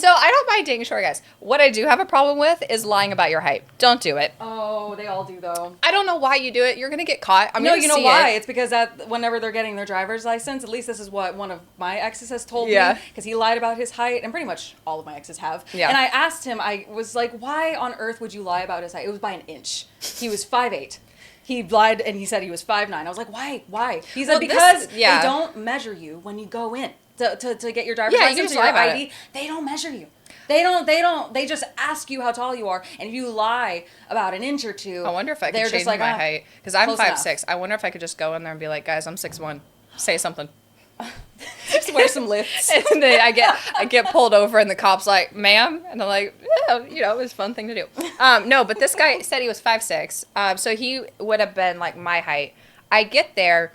So I don't mind dating short guys. What I do have a problem with is lying about your height. Don't do it. oh, they all do, though. I don't know why you do it. You're gonna get caught. I'm No, gonna you know see why? it. It's because whenever they're getting their driver's license, at least this is what one of my exes has told Yeah. me, because he lied about his height, and pretty much all of my exes have. Yeah. And I asked him, I was like, why on earth would you lie about his height? It was by an inch. He was 5'8". He lied and he said he was 5'9". I was like, why? He said Well, because this- yeah. they don't measure you when you go in to get your driver's Yeah, you can license just or lie your about ID. it. They don't measure you. They just ask you how tall you are, and if you lie about an inch or two, I wonder if I could they're change just like, my "Ah, height because I'm close 5'6". I wonder if I could just go in there and be like, guys, I'm 6'1". Say something. just wear some lifts. And then I get pulled over and the cop's like, ma'am, and I'm like, yeah, it was a fun thing to do. No, but this guy said he was 5'6", so he would have been like my height. I get there,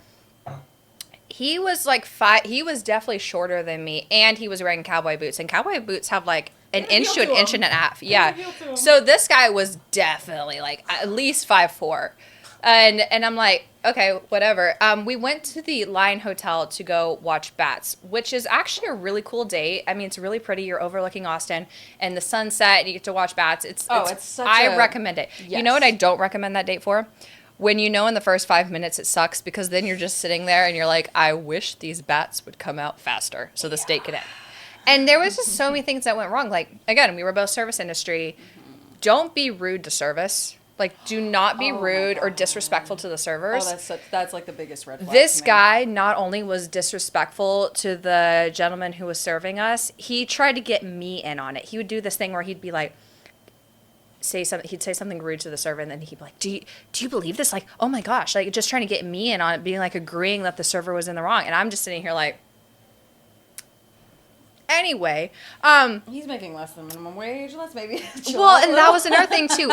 he was like he was definitely shorter than me, and he was wearing cowboy boots, and cowboy boots have like an inch to an inch and a half. Yeah. So this guy was definitely like at least 5'4". And I'm like, okay, whatever. We went to the Lion Hotel to go watch bats, which is actually a really cool date. I mean, it's really pretty. You're overlooking Austin and the sunset, and you get to watch bats. It's such I recommend it. Yes. You know what I don't recommend that date for? When you know in the first 5 minutes it sucks, because then you're just sitting there and you're like, I wish these bats would come out faster so this date could end. And there was just so many things that went wrong. Like, again, we were both service industry. Don't be rude to service. Like, do not be rude or disrespectful to the servers. That's like the biggest red flag. This to me. guy not only was disrespectful to the gentleman who was serving us, he tried to get me in on it. He would do this thing where he'd be like, he'd say something rude to the server, and then he'd be like, do you believe this? Like, oh my gosh, like just trying to get me in on it, being like agreeing that the server was in the wrong. And I'm just sitting here like, anyway, He's making less than minimum wage. Let's maybe. well, and that was another thing too.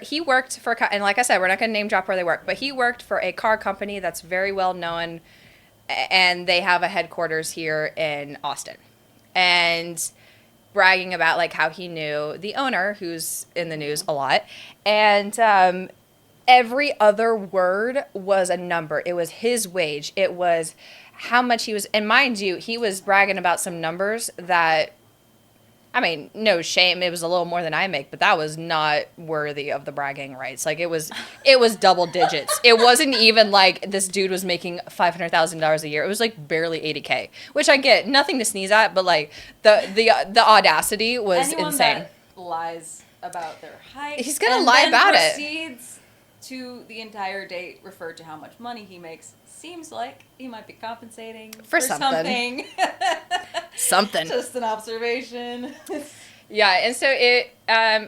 He worked for, and like I said, we're not going to name drop where they work, but he worked for a car company that's very well known, and they have a headquarters here in Austin, and bragging about like how he knew the owner, who's in the news a lot, and every other word was a number. It was his wage. It was how much he was, and mind you, he was bragging about some numbers that, I mean, no shame, it was a little more than I make, but that was not worthy of the bragging rights. Like, it was double digits. It wasn't even like this dude was making $500,000 a year. It was like barely 80K, which I get, nothing to sneeze at, but like the audacity was Anyone insane. that lies about their height. He's gonna and lie then about it. proceeds to the entire date refer to how much money he makes. Seems like he might be compensating For something. Something. Just an observation. Yeah, and so it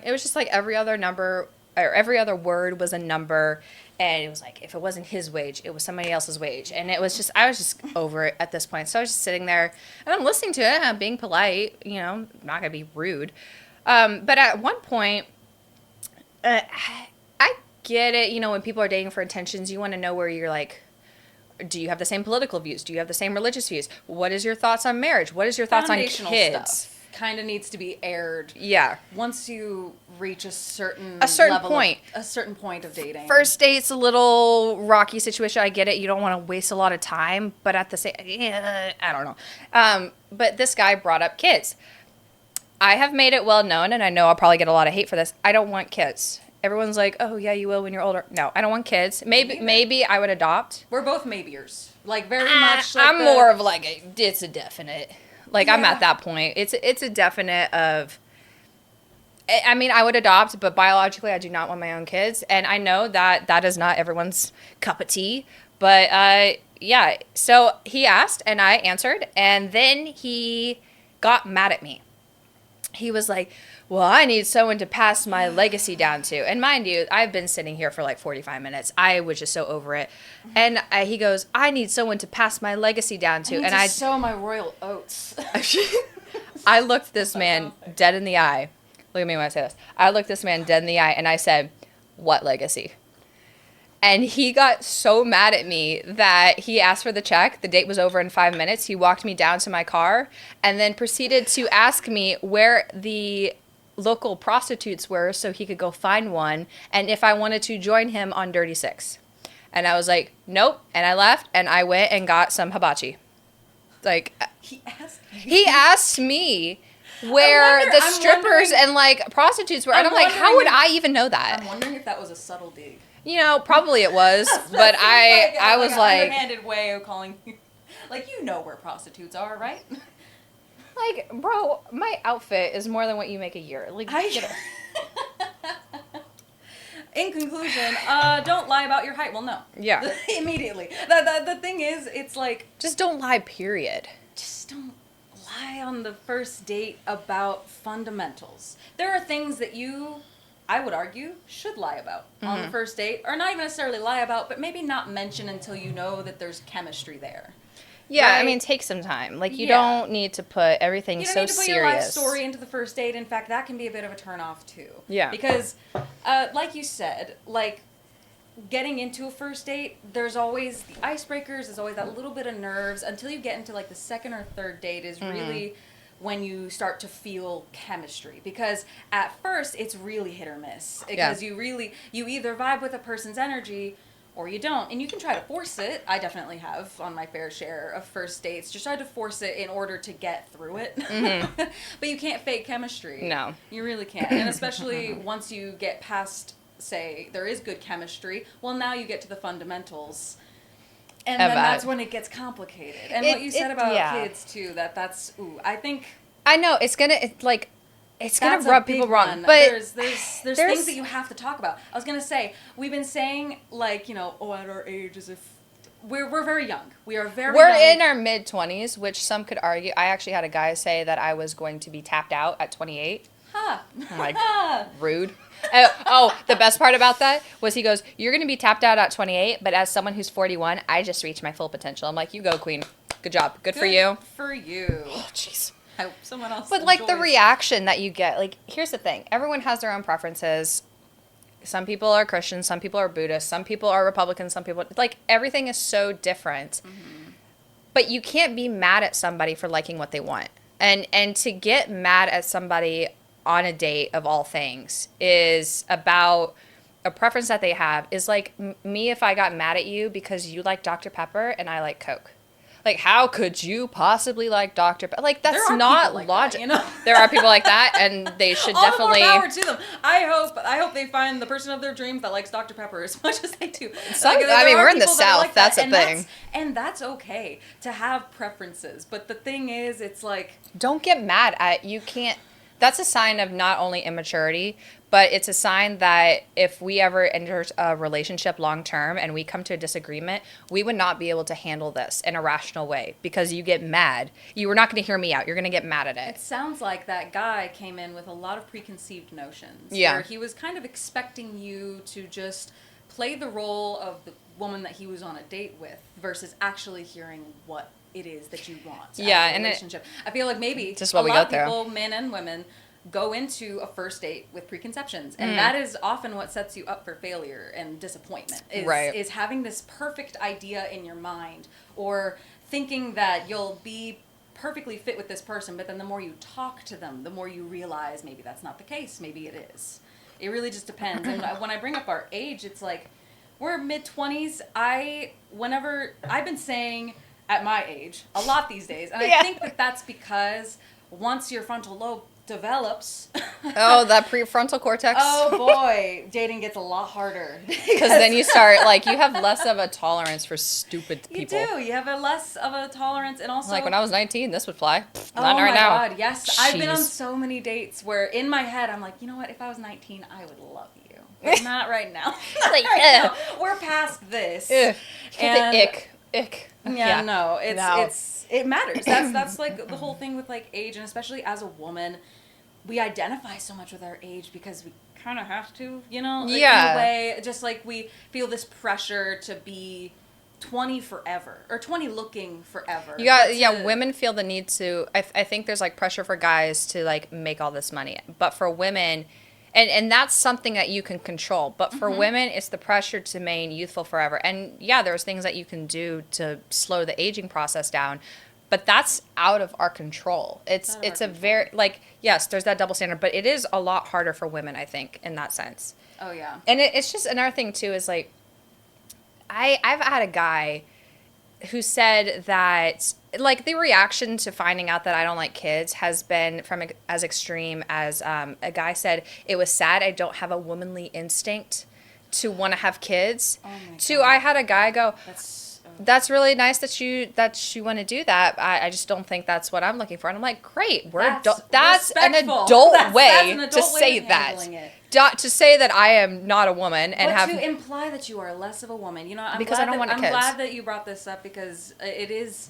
was just like every other number or every other word was a number, and it was like if it wasn't his wage, it was somebody else's wage, and it was just I was just over it at this point. So I was just sitting there and I'm listening to it, I'm being polite, I'm not gonna be rude, but at one point, I get it, when people are dating for intentions, you want to know where you're like. Do you have the same political views? Do you have the same religious views? What is your thoughts on marriage? What is your thoughts on kids? Kind of needs to be aired. Yeah. Once you reach a certain point. A certain point of dating. First date's a little rocky situation. I get it. You don't want to waste a lot of time, but at the same, I don't know. But this guy brought up kids. I have made it well known, and I know I'll probably get a lot of hate for this. I don't want kids. Everyone's like, oh, yeah, you will when you're older. No, I don't want kids. Maybe I would adopt. We're both maybeers. Like, very much like I'm more of like, it's a definite. Like, I'm at that point. It's a definite of, I mean, I would adopt, but biologically, I do not want my own kids. And I know that is not everyone's cup of tea. But, yeah. So he asked, and I answered. And then he got mad at me. He was like, well, I need someone to pass my legacy down to. And mind you, I've been sitting here for like 45 minutes. I was just so over it. And he goes, I need someone to pass my legacy down to. I sow my royal oats. I looked this man dead in the eye. Look at me when I say this. I looked this man dead in the eye and I said, what legacy? And he got so mad at me that he asked for the check. The date was over in 5 minutes. He walked me down to my car and then proceeded to ask me where the local prostitutes were so he could go find one and if I wanted to join him on Dirty Six. And I was like, nope. And I left and I went and got some hibachi. Like, he asked me where the strippers and like prostitutes were. And I'm like, how would I even know that? I'm wondering if that was a subtle dig. Probably it was, but I was like, underhanded way of calling, like, where prostitutes are, right? Like, bro, my outfit is more than what you make a year. Like, In conclusion, don't lie about your height. Well, no. Yeah. Immediately. The thing is, it's like, Just don't lie, period. just don't lie on the first date about fundamentals. There are things that you, I would argue, should lie about on the first date, or not even necessarily lie about, but maybe not mention until you know that there's chemistry there. Yeah, I Right. mean, take some time. Like, you Yeah. don't need to put everything You don't so need to put your life serious. story into the first date. In fact, that can be a bit of a turnoff too. Yeah. Because, like you said, like getting into a first date, there's always the icebreakers. There's always that little bit of nerves until you get into like the second or third date is really when you start to feel chemistry. Because at first it's really hit or miss. Because you either vibe with a person's energy or you don't. And you can try to force it. I definitely have on my fair share of first dates. Just tried to force it in order to get through it. But you can't fake chemistry. No. You really can't. And especially once you get past, say, there is good chemistry, well, now you get to the fundamentals. And then that's when it gets complicated. And what you said about kids, too, I think... I know, it's gonna That's rub a big people wrong, one. but there's things that you have to talk about. I was gonna say, we've been saying, like, you know, at our age, as if we're very young. We are very we're young. in our mid-20s, which some could argue. I actually had a guy say that I was going to be tapped out at 28. Huh. I'm like, rude. The best part about that was he goes, you're going to be tapped out at 28, but as someone who's 41, I just reached my full potential. I'm like, you go, queen. Good job. Good for you. For you. Oh, jeez. I hope someone else But, like, the enjoys. reaction that you get, like, here's the thing. Everyone has their own preferences. Some people are Christian. Some people are Buddhist. Some people are Republican. Some people... Like, everything is so different. But you can't be mad at somebody for liking what they want. And to get mad at somebody on a date, of all things, is about a preference that they have. Is like me if I got mad at you because you like Dr. Pepper and I like Coke. Like, how could you possibly like Dr. Pepper? Like, that's There are not people like logic. that, you know? There are people like that, and they should All definitely... the more power to them. I hope they find the person of their dreams that likes Dr. Pepper as much as they do. I mean, we're in the South. That's a thing. And that's okay to have preferences. But the thing is, it's like... Don't get mad at... You can't... That's a sign of not only immaturity, but it's a sign that if we ever enter a relationship long term and we come to a disagreement, we would not be able to handle this in a rational way because you get mad. You were not going to hear me out. You're going to get mad at It it. sounds like that guy came in with a lot of preconceived notions. Yeah. Where he was kind of expecting you to just play the role of the woman that he was on a date with versus actually hearing what it is that you want Yeah, out of a and relationship. I feel like maybe Just what a we lot go of through. people, men and women, go into a first date with preconceptions, and that is often what sets you up for failure and disappointment. Right. Is having this perfect idea in your mind, or thinking that you'll be perfectly fit with this person, but then the more you talk to them, the more you realize maybe that's not the case. Maybe it is. It really just depends. And when I bring up our age, it's like we're mid-20s. Whenever I've been saying at my age a lot these days, and I think that that's because once your frontal lobe develops, Oh, that prefrontal cortex. oh boy, dating gets a lot harder. Because then you start, like, you have less of a tolerance for stupid people. You do. You have a less of a tolerance, and also Like, when I was 19, this would fly. oh Not right my now. God, yes. I've been on Jeez. so many dates where in my head I'm like, you know what? If I was 19, I would love you. But not right now. Not Like, right ugh. now. We're past this. Ugh. And- The ick. Yeah, no, No. it matters. That's like the whole thing with like age, and especially as a woman, we identify so much with our age because we kind of have to, you know, like, Yeah. in a way, just like we feel this pressure to be 20 forever or 20 looking forever. You got, But yeah, to- women feel the need to, I think there's like pressure for guys to like make all this money. But for women, and that's something that you can control. But for women, it's the pressure to remain youthful forever. And yeah, there's things that you can do to slow the aging process down. But that's out of our control. It's Out of a our very, like, yes, there's that double standard. But it is a lot harder for women, I think, in that sense. Oh yeah. And it's just another thing, too, is like, I've had a guy who said that, like, the reaction to finding out that I don't like kids has been from as extreme as a guy said, it was sad I don't have a womanly instinct to want to have kids. Oh my To God. I had a guy go, That's that's really nice that you want to do that. I just don't think that's what I'm looking for. And I'm like, great, that's an respectful. adult That's way an to adult way say of that. handling it. To say that I am not a woman and But have to imply that you are less of a woman, you know, Because I don't want I'm kids. glad that you brought this up because it is.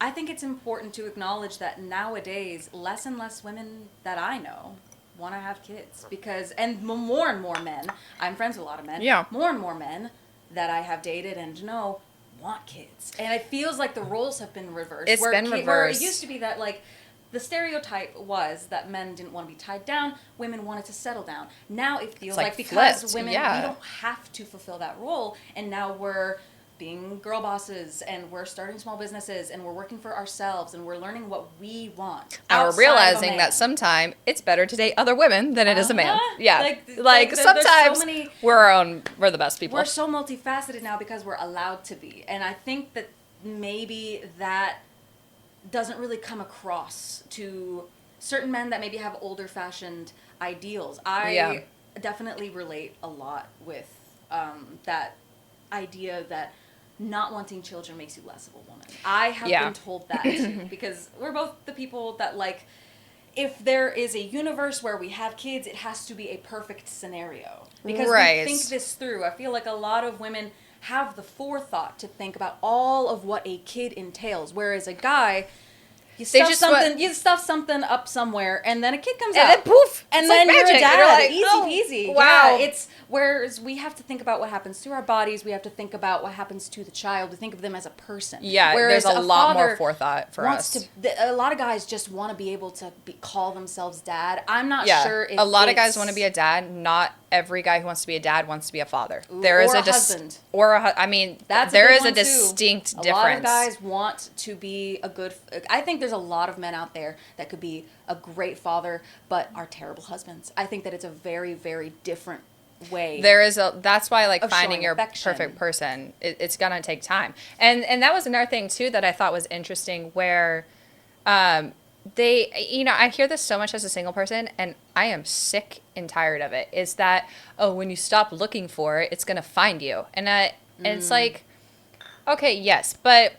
I think it's important to acknowledge that nowadays, less and less women that I know want to have kids because, and more and more men. I'm friends with a lot of men. Yeah. More and more men that I have dated and know want kids, and it feels like the roles have been reversed. It's been Where reversed. it used to be that like. The stereotype was that men didn't want to be tied down, women wanted to settle down. Now it feels It's like because flipped, women, yeah. we don't have to fulfill that role, and now we're being girl bosses, and we're starting small businesses, and we're working for ourselves, and we're learning what we want. and we're outside of a realizing man. that sometimes it's better to date other women than it is a man. Uh-huh. Yeah. Like, there's sometimes so many- we're the best people. We're so multifaceted now because we're allowed to be, and I think that maybe that doesn't really come across to certain men that maybe have older fashioned ideals. I definitely relate a lot with that idea that not wanting children makes you less of a woman. I have been told that too, because we're both the people that like, if there is a universe where we have kids, it has to be a perfect scenario. Because we think this through. I feel like a lot of women have the forethought to think about all of what a kid entails, whereas a guy, you stuff something up somewhere, and then a kid comes out, and then poof, and it's then like you're magic. a dad, And easy you're like, peasy. wow. Yeah, it's whereas we have to think about what happens to our bodies. We have to think about what happens to the child. We think of them as a person. Yeah, whereas there's a lot more father forethought for wants us. a lot of guys just want to be able to call themselves dad. I'm not sure if a lot of guys want to be a dad. Not every guy who wants to be a dad wants to be a father. There is or a a husband. I mean, That's there a big is a one, too. distinct difference. A lot of guys want to be a good. I think there's a lot of men out there that could be a great father, but are terrible husbands. I think that it's a very, very different way. That's why like of finding showing your affection. perfect person, it's gonna take time. And that was another thing too that I thought was interesting where, I hear this so much as a single person, and I am sick and tired of it. Is that, when you stop looking for it, it's gonna find you, and it's like, okay, yes, but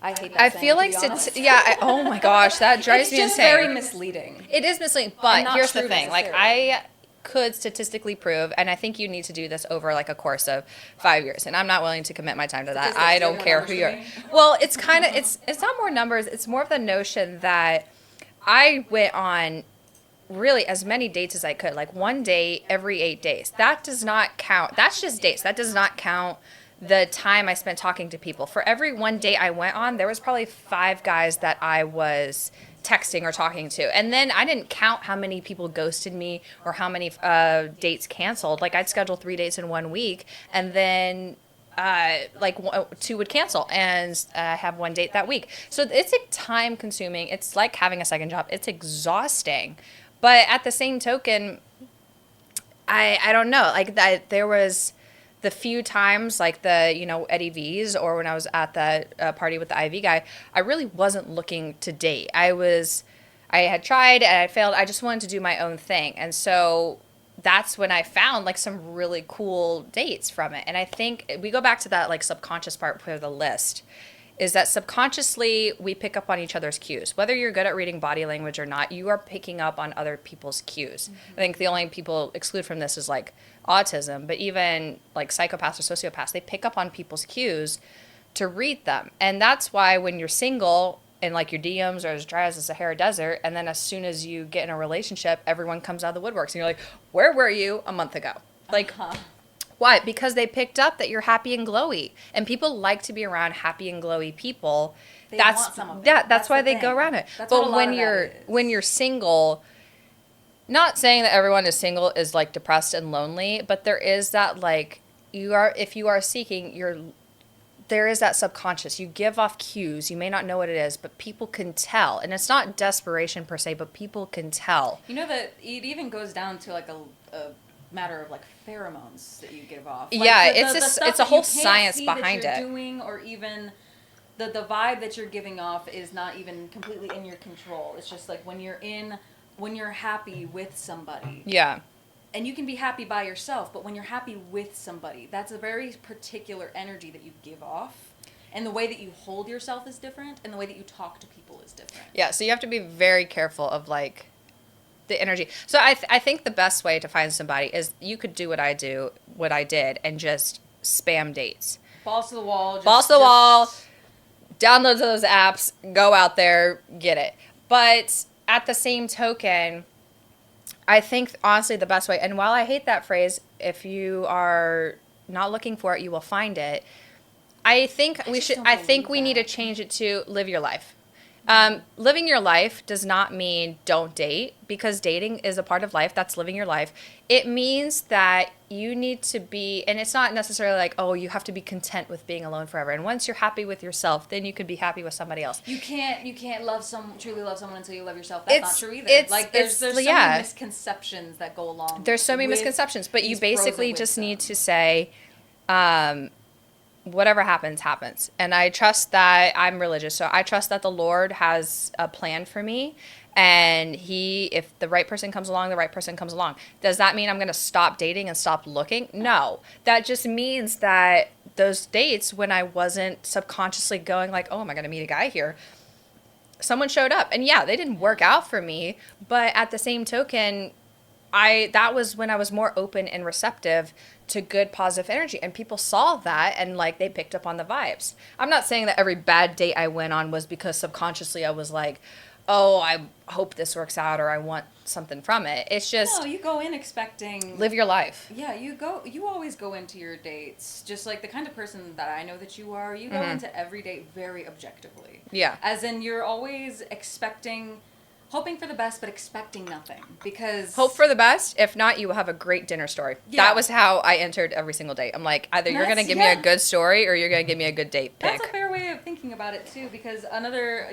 I hate that. I saying, feel to like be honest. oh my gosh, that drives It's me just insane. very misleading. It is misleading, And but not here's the true thing. Like, necessarily. I could statistically prove, and I think you need to do this over like a course of 5 years, and I'm not willing to commit my time to that. Statistics, I do you don't have care numbers who for you're. me? Well, it's kind of, it's not more numbers. It's more of the notion that I went on really as many dates as I could, like one date every 8 days. That does not count. That's just dates. That does not count the time I spent talking to people. For every one date I went on, there was probably 5 guys that I was texting or talking to. And then I didn't count how many people ghosted me or how many dates canceled. Like, I'd schedule 3 dates in 1 week, and then 2 would cancel, and have 1 date that week. So it's time consuming. It's like having a second job. It's exhausting. But at the same token, I don't know. Like, that there was the few times, like the, Eddie V's, or when I was at the party with the IV guy, I really wasn't looking to date. I had tried and I failed. I just wanted to do my own thing. And so that's when I found like some really cool dates from it. And I think we go back to that like subconscious part for the list, is that subconsciously we pick up on each other's cues. Whether you're good at reading body language or not, you are picking up on other people's cues. Mm-hmm. I think the only people excluded from this is like autism, but even like psychopaths or sociopaths, they pick up on people's cues to read them. And that's why when you're single and like your DMs are as dry as the Sahara Desert, and then as soon as you get in a relationship, everyone comes out of the woodworks and you're like, where were you a month ago? Like, why? Because they picked up that you're happy and glowy, and people like to be around happy and glowy people. They That's want some of it. That's why the they thing. go around it. That's what But a lot when of that you're is. when you're single, not saying that everyone is single is like depressed and lonely, but there is that like if you are seeking, there is that subconscious. You give off cues. You may not know what it is, but people can tell. And it's not desperation per se, but people can tell. You know that it even goes down to like a matter of like pheromones that you give off. Like Yeah, the stuff it's a that whole you can't science see behind that it. you're doing, or even the vibe that you're giving off is not even completely in your control. It's just like when you're happy with somebody. Yeah. And you can be happy by yourself, but when you're happy with somebody, that's a very particular energy that you give off. And the way that you hold yourself is different, and the way that you talk to people is different. Yeah, so you have to be very careful of like the energy. So I think the best way to find somebody is you could do what I did, and just spam dates. Balls to the wall. Balls to the wall. Download those apps. Go out there. Get it. But at the same token, I think honestly the best way, and while I hate that phrase, if you are not looking for it, you will find it. I think I think we need to change it to live your life. Living your life does not mean don't date, because dating is a part of life. That's living your life. It means that you need to be, and it's not necessarily like, oh, you have to be content with being alone forever. And once you're happy with yourself, then you can be happy with somebody else. You can't truly love someone until you love yourself. That's not true either. There's so many misconceptions that go along. There's so many misconceptions, but you basically just need to say, whatever happens, happens. And I trust that I'm religious. So I trust that the Lord has a plan for me. And if the right person comes along, the right person comes along. Does that mean I'm going to stop dating and stop looking? No. That just means that those dates when I wasn't subconsciously going like, oh, am I going to meet a guy here? Someone showed up. And yeah, they didn't work out for me. But at the same token, that was when I was more open and receptive to good positive energy, and people saw that and like they picked up on the vibes. I'm not saying that every bad date I went on was because subconsciously I was like, oh, I hope this works out or I want something from it. It's just, no, you go in expecting, live your life. Yeah, you always go into your dates just like the kind of person that I know that you are. You go into every date very objectively. Yeah. As in, you're always hoping for the best, but expecting nothing, because hope for the best. If not, you will have a great dinner story. Yeah. That was how I entered every single date. I'm like, either you're going to give me a good story or you're going to give me a good date pick. That's a fair way of thinking about it too, because another,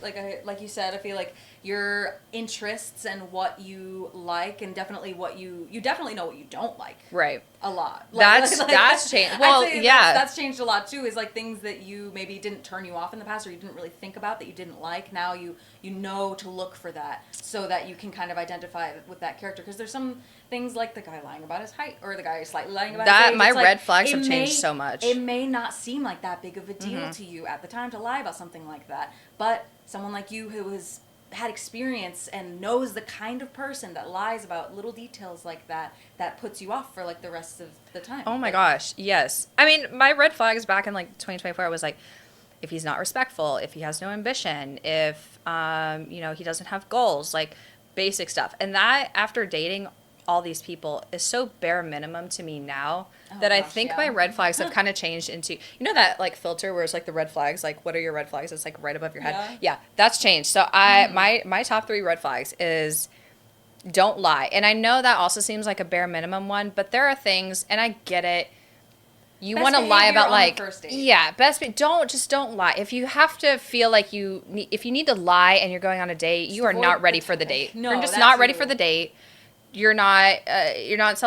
like you said, I feel like your interests and what you like, and definitely what you definitely know what you don't like. Right. A lot. That's changed. Well, yeah. That's changed a lot too, is like things that you maybe didn't turn you off in the past, or you didn't really think about that you didn't like. Now you know to look for that, so that you can kind of identify with that character. Because there's some things like the guy lying about his height, or the guy slightly lying about his age. My red flags have changed so much. It may not seem like that big of a deal to you at the time to lie about something like that, but someone like you who has had experience and knows the kind of person that lies about little details like that puts you off for like the rest of the time. Oh my gosh, yes. I mean, my red flags back in like 2024 was like, if he's not respectful, if he has no ambition, if he doesn't have goals, like basic stuff. And that, after dating all these people, is so bare minimum to me now I think my red flags have kind of changed into, that like filter where it's like the red flags, like what are your red flags? It's like right above your head. Yeah, that's changed. So my top 3 red flags is don't lie. And I know that also seems like a bare minimum one, but there are things, and I get it. You want to lie about like, don't lie. If you have to feel like if you need to lie and you're going on a date, you are not ready for the date. No, you're just not ready for the date. You're not you're not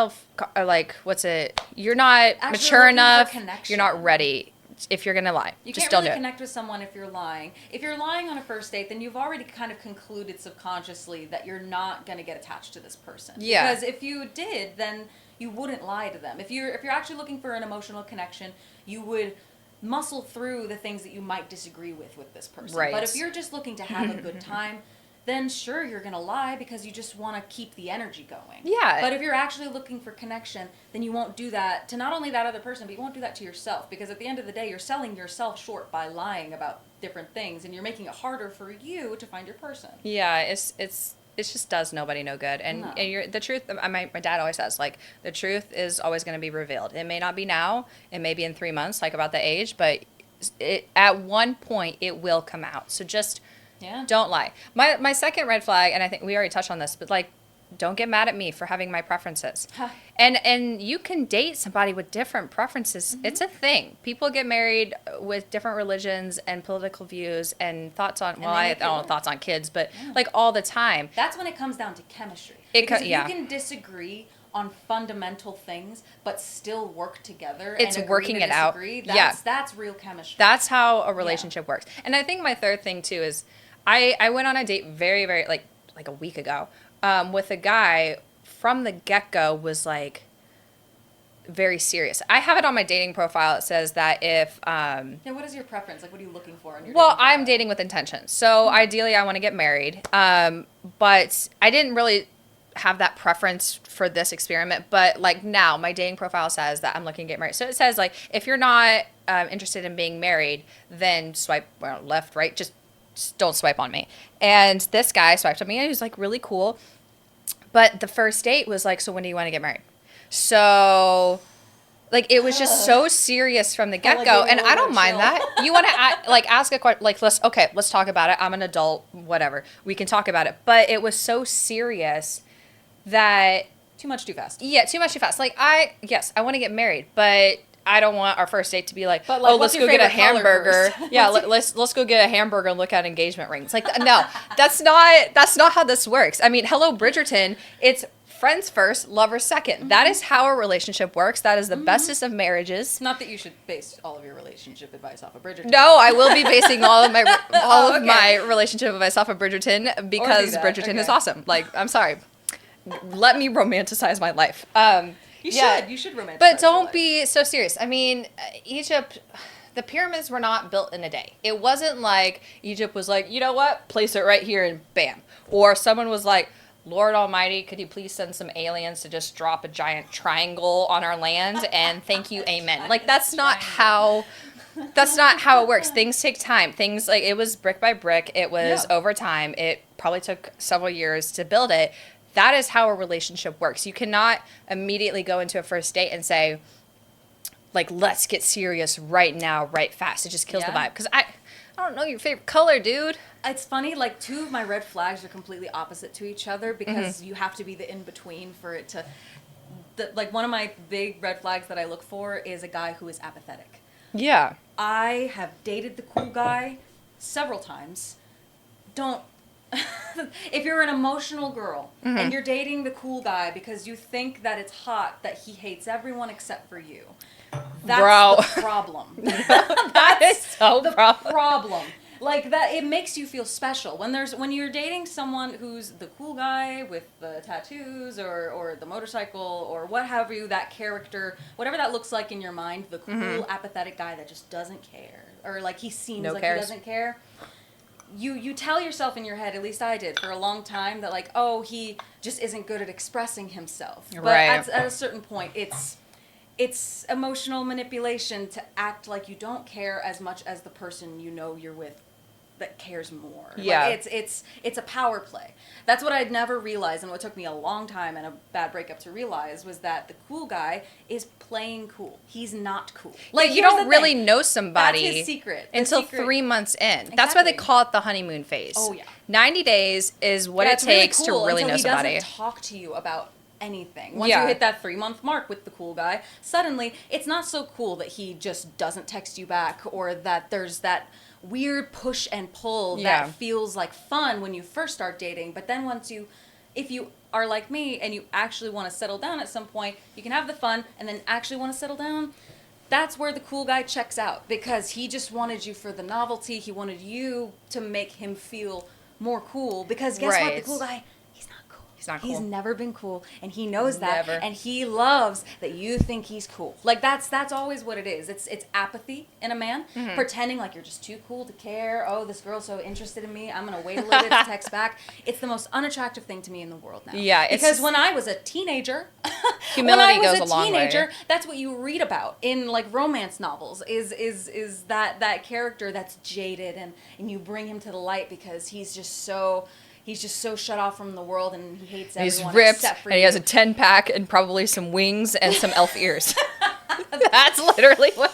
mature enough. You're not ready if you're going to lie. You just can't really don't connect with someone if you're lying. If you're lying on a first date, then you've already kind of concluded subconsciously that you're not going to get attached to this person. Yeah. Because if you did, then you wouldn't lie to them. If you're actually looking for an emotional connection, you would muscle through the things that you might disagree with this person. Right. But if you're just looking to have a good time, then sure, you're going to lie because you just want to keep the energy going. Yeah. But if you're actually looking for connection, then you won't do that to not only that other person, but you won't do that to yourself. Because at the end of the day, you're selling yourself short by lying about different things, and you're making it harder for you to find your person. Yeah, it just does nobody no good. And, No. and the truth, my dad always says, like, the truth is always going to be revealed. It may not be now, it may be in 3 months, like about the age, but at one point it will come out. So just don't lie. My second red flag, and I think we already touched on this, but like, don't get mad at me for having my preferences. And you can date somebody with different preferences. Mm-hmm. It's a thing. People get married with different religions and political views and thoughts on, I don't know thoughts on kids, but like all the time. That's when it comes down to chemistry. Because if you can disagree on fundamental things, but still work together. It's and working it out. That's real chemistry. That's how a relationship works. And I think my third thing too is, I went on a date very, very like a week ago with a guy. From the get-go was like very serious. I have it on my dating profile. It says that if Yeah, what is your preference? Like, what are you looking for in your well, dating I'm profile? dating with intention. So ideally, I want to get married. But I didn't really have that preference for this experiment. But like now, my dating profile says that I'm looking to get married. So it says like if you're not interested in being married, then swipe left, right. Just don't swipe on me. And this guy swiped on me, and he was like really cool. But the first date was like, so when do you want to get married? So, like, it was just so serious from the get go, like, and I don't chill. mind that. You want to like ask a question, like let's talk about it. I'm an adult, whatever. We can talk about it. But it was so serious that Too much, too fast. yeah, too much too fast. Like I want to get married, but I don't want our first date to be like, But, like, oh, what's let's your go get a favorite color hamburger. first? Yeah, let's go get a hamburger and look at engagement rings. Like no, that's not how this works. I mean, hello Bridgerton. It's friends first, lovers 2nd. That is how a relationship works. That is the bestest of marriages. Not that you should base all of your relationship advice off of Bridgerton. No, I will be basing all of my Okay. my relationship advice off of Bridgerton because that, Bridgerton is okay. awesome. Like, I'm sorry. Let me romanticize my life. You yeah. should. You should romanticize But your don't life. be so serious. I mean, Egypt, the pyramids were not built in a day. It wasn't like Egypt was like, you know what, place it right here and bam. Or someone was like, Lord Almighty, could you please send some aliens to just drop a giant triangle on our land and thank you, amen. Like that's not how it works. Things take time. Things like it was brick by brick. It was over time. It probably took several years to build it. That is how a relationship works. You cannot immediately go into a first date and say, like, let's get serious right now, right fast. It just kills the Yeah. vibe. Because I don't know your favorite color, dude. It's funny, like, two of my red flags are completely opposite to each other because you have to be the in-between for it to... like, one of my big red flags that I look for is a guy who is apathetic. Yeah. I have dated the cool guy several times. Don't... if you're an emotional girl and you're dating the cool guy because you think that it's hot that he hates everyone except for you, that's Bro. the problem. That is so the problem. problem. Like that, it makes you feel special when you're dating someone who's the cool guy with the tattoos or the motorcycle or what have you, that character, whatever that looks like in your mind, the cool apathetic guy that just doesn't care or like he seems No like cares. he doesn't care. You tell yourself in your head, at least I did for a long time, that like, oh, he just isn't good at expressing himself. But Right. at a certain point, it's emotional manipulation to act like you don't care as much as the person you know you're with that cares more. Yeah. Like it's a power play. That's what I'd never realized, and what took me a long time and a bad breakup to realize was that the cool guy is playing cool. He's not cool. Like, you here's don't the really thing. know somebody That's his secret. The until secret- 3 months in. That's why they Exactly. call it the honeymoon phase. Oh, yeah. 90 days is what Yeah, it it's really takes cool to really until know he somebody. doesn't talk to you about anything. Once Yeah. you hit that 3-month mark with the cool guy, suddenly it's not so cool that he just doesn't text you back or that there's that weird push and pull Yeah. that feels like fun when you first start dating. But then if you are like me and you actually want to settle down at some point, you can have the fun and then actually want to settle down. That's where the cool guy checks out because he just wanted you for the novelty. He wanted you to make him feel more cool because guess what? Right. The cool guy, he's not cool. He's not He's cool. never been cool, and he knows that, Never. and he loves that you think he's cool. Like that's always what it is. It's apathy in a man, Mm-hmm. pretending like you're just too cool to care. Oh, this girl's so interested in me. I'm gonna wait a little bit to text back. It's the most unattractive thing to me in the world now. Yeah, it's because just- when I was a teenager, Humility when I was goes a long way. that's what you read about in like romance novels. Is that character that's jaded and you bring him to the light because he's just so shut off from the world and he hates He's everyone ripped, except for and he you. has a 10-pack and probably some wings and some elf ears. That's literally what...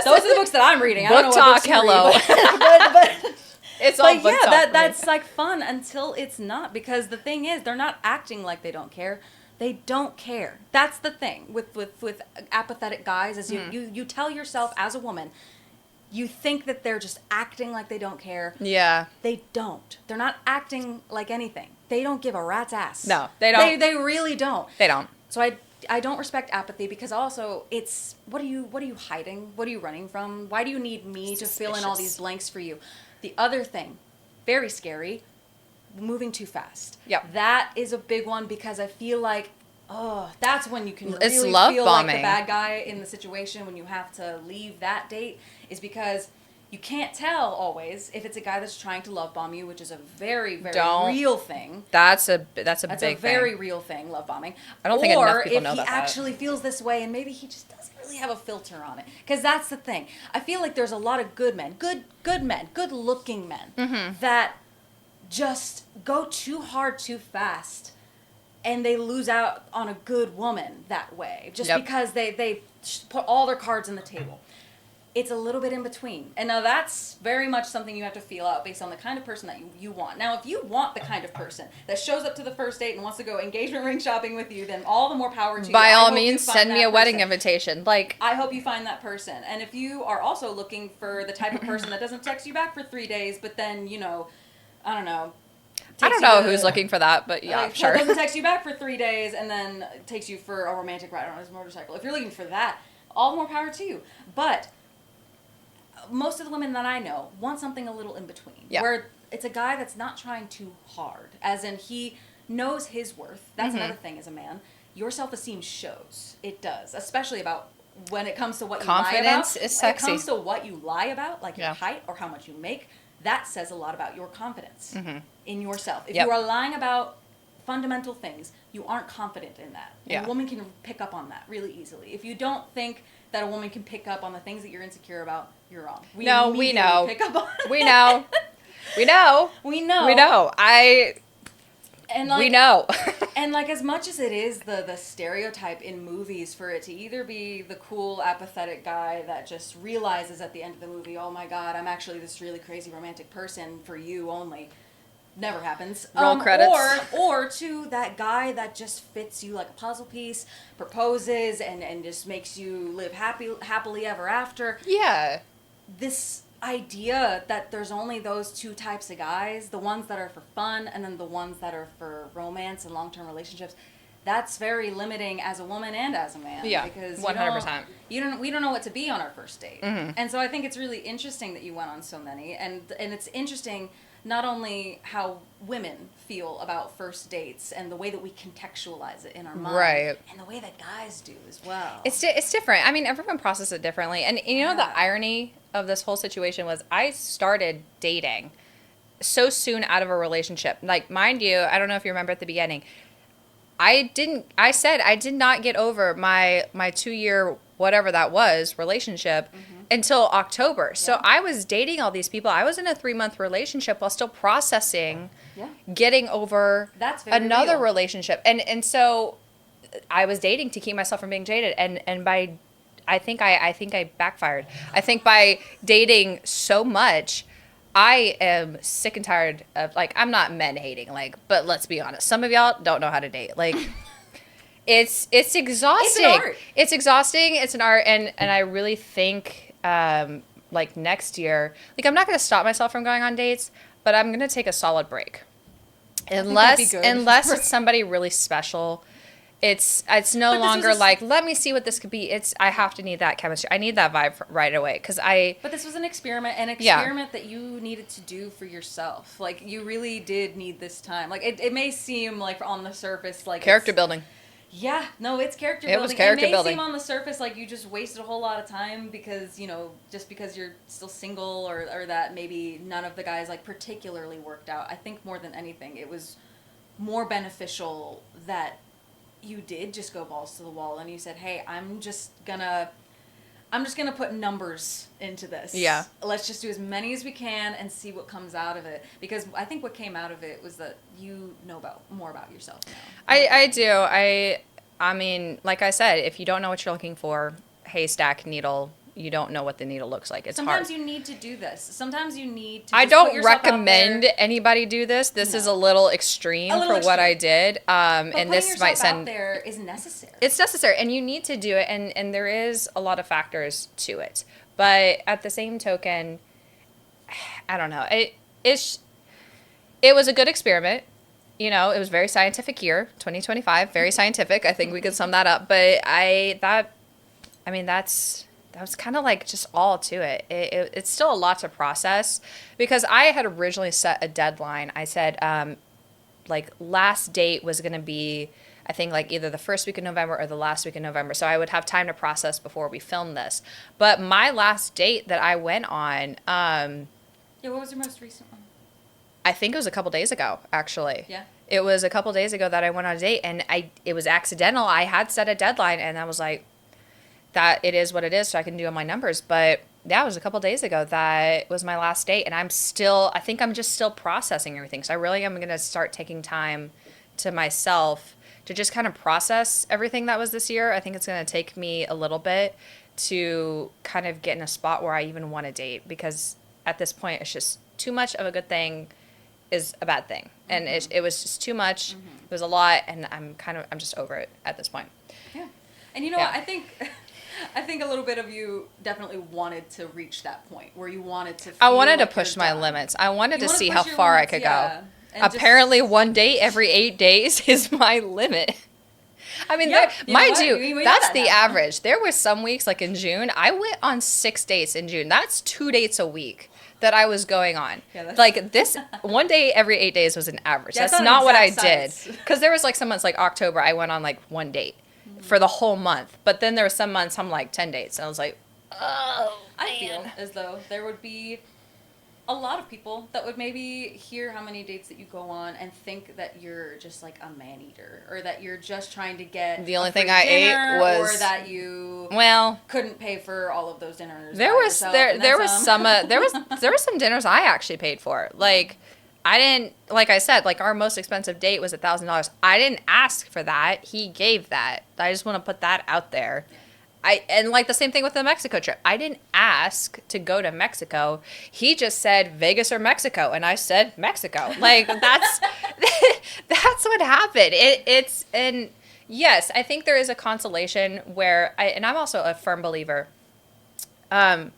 Those are the books that I'm reading. I don't know Book what talk, books you hello. read, but It's all But book yeah, talk for me. that's like fun until it's not, because the thing is, they're not acting like they don't care. They don't care. That's the thing with apathetic guys, is you tell yourself as a woman, you think that they're just acting like they don't care. Yeah. They don't. They're not acting like anything. They don't give a rat's ass. No, they don't. They really don't. They don't. So I don't respect apathy because also it's what are you hiding? What are you running from? Why do you need me to fill in all Suspicious. these blanks for you? The other thing, very scary, moving too fast. Yep. That is a big one because I feel like Oh, that's when you can It's really love feel like the bombing. bad guy in the situation when you have to leave that date, is because you can't tell always if it's a guy that's trying to love bomb you, which is a very, very Don't. real thing. That's a That's big a very thing. real thing, love bombing. I don't think enough Or people if know he about that. actually feels this way and maybe he just doesn't really have a filter on it. Because that's the thing. I feel like there's a lot of good men, good men, good looking men Mm-hmm. that just go too hard too fast, and they lose out on a good woman that way just Yep. because they put all their cards on the table. It's a little bit in between. And now that's very much something you have to feel out based on the kind of person that you want. Now, if you want the kind of person that shows up to the first date and wants to go engagement ring shopping with you, then all the more power to you. By I all hope you means, find send me that a wedding person. invitation. Like, I hope you find that person. And if you are also looking for the type of person that doesn't text you back for 3 days, but then, I don't know. I takes don't know you to- who's looking for that, but yeah, like, sure. doesn't text you back for 3 days and then takes you for a romantic ride on his motorcycle. If you're looking for that, all the more power to you. But most of the women that I know want something a little in between. Yeah. Where it's a guy that's not trying too hard. As in, he knows his worth. That's Mm-hmm. another thing as a man. Your self-esteem shows. It does. Especially about when it comes to what Confidence you lie about. is sexy. When it comes to what you lie about, like Yeah. your height or how much you make, that says a lot about your confidence in yourself. If Yep. you are lying about fundamental things, you aren't confident in that. And Yeah. a woman can pick up on that really easily. If you don't think that a woman can pick up on the things that you're insecure about, you're wrong. No, we immediately know. Pick up on We know. We know. We know. We know. And like, we know. And like, as much as it is the stereotype in movies for it to either be the cool apathetic guy that just realizes at the end of the movie, oh my god, I'm actually this really crazy romantic person for you only. Never happens. Roll credits. Or to that guy that just fits you like a puzzle piece, proposes and just makes you live happily ever after. Yeah. This idea that there's only those two types of guys, the ones that are for fun and then the ones that are for romance and long-term relationships, that's very limiting as a woman and as a man. Yeah, because 100%. we don't know what to be on our first date. Mm-hmm. And so I think it's really interesting that you went on so many, and it's interesting not only how women feel about first dates and the way that we contextualize it in our mind, Right. and the way that guys do as well. It's different. I mean, everyone processes it differently. And you know, the irony of this whole situation was I started dating so soon out of a relationship. Like, mind you, I don't know if you remember at the beginning, I said I did not get over my 2-year, whatever that was, relationship until October. So I was dating all these people. I was in a 3-month relationship while still processing Yeah. getting over That's very another real. relationship. And so I was dating to keep myself from being jaded. And by, I think I backfired. I think by dating so much, I am sick and tired of, like, I'm not men hating, like, but let's be honest. Some of y'all don't know how to date. Like, it's exhausting. art. It's exhausting. It's an art. And I really think, like, next year, like, I'm not going to stop myself from going on dates, but I'm going to take a solid break. that'd be Unless good. it's somebody really special. It's no But this was longer a- like, let me see what this could be. I have to need that chemistry. I need that vibe right away because But this was an experiment Yeah. that you needed to do for yourself. Like, you really did need this time. Like, it may seem like on the surface like character it's- building. Yeah, no, it's character It building. was character it may building. seem on the surface like you just wasted a whole lot of time because, just because you're still single or that maybe none of the guys like particularly worked out. I think more than anything, it was more beneficial that you did just go balls to the wall and you said, hey, I'm just gonna put numbers into this. Yeah. Let's just do as many as we can and see what comes out of it. Because I think what came out of it was that you know more about yourself now. I do. I mean, like I said, if you don't know what you're looking for, haystack, needle, you don't know what the needle looks like. It's Sometimes hard. you need to do this. Sometimes you need to. I just put don't yourself out recommend there. anybody do this. This is No. a little extreme A little for what I extreme. did. But And putting this might yourself out send. there is necessary. It's necessary, and you need to do it, and there is a lot of factors to it. But at the same token, I don't know. It was a good experiment. You know, it was very scientific year, 2025, very scientific. I think we could sum that up. But that was kind of like just all to it. It's still a lot to process because I had originally set a deadline. I said, like, last date was going to be I think like either the first week of November or the last week of November. So I would have time to process before we filmed this. But my last date that I went on, Yeah, what was your most recent one? I think it was a couple days ago, actually. Yeah. It was a couple days ago that I went on a date, and it was accidental. I had set a deadline, and I was like, that it is what it is, so I can do my numbers. But yeah, it was a couple days ago that was my last date, and I think I'm just still processing everything. So I really am going to start taking time to myself to just kind of process everything that was this year. I think it's going to take me a little bit to kind of get in a spot where I even want to date, because at this point it's just too much of a good thing is a bad thing. And it was just too much. It was a lot, and I'm just over it at this point. Yeah. And you know what? I think a little bit of you definitely wanted to reach that point where you wanted to feel I wanted to like push you're my done. limits. I wanted You to wanna see push how your far I limits, could yeah. go. And just- Apparently, one date every 8 days is my limit. I mean, Yeah, you know mind what? you, We know that's that the now. average. There were some weeks, like in June, I went on 6 dates in June. That's 2 dates a week that I was going on. Yeah, that's- like this, one day every 8 days was an average. Yeah, it's That's not not what I exact did. science. Because there was like some months, like October, I went on like 1 date for the whole month. But then there were some months I'm like 10 dates, and I was like, oh, I feel man. as though there would be a lot of people that would maybe hear how many dates that you go on and think that you're just like a man eater, or that you're just trying to get The only a free thing I ate dinner, was- or that you Well, couldn't pay for all of those dinners. there by was yourself, there and there then was some. there was some dinners I actually paid for. Like, I didn't, like I said, like our most expensive date was $1,000. I didn't ask for that. He gave that. I just want to put that out there. And like the same thing with the Mexico trip. I didn't ask to go to Mexico. He just said Vegas or Mexico, and I said Mexico. Like that's that's what happened. And yes, I think there is a consolation where and I'm also a firm believer. I'm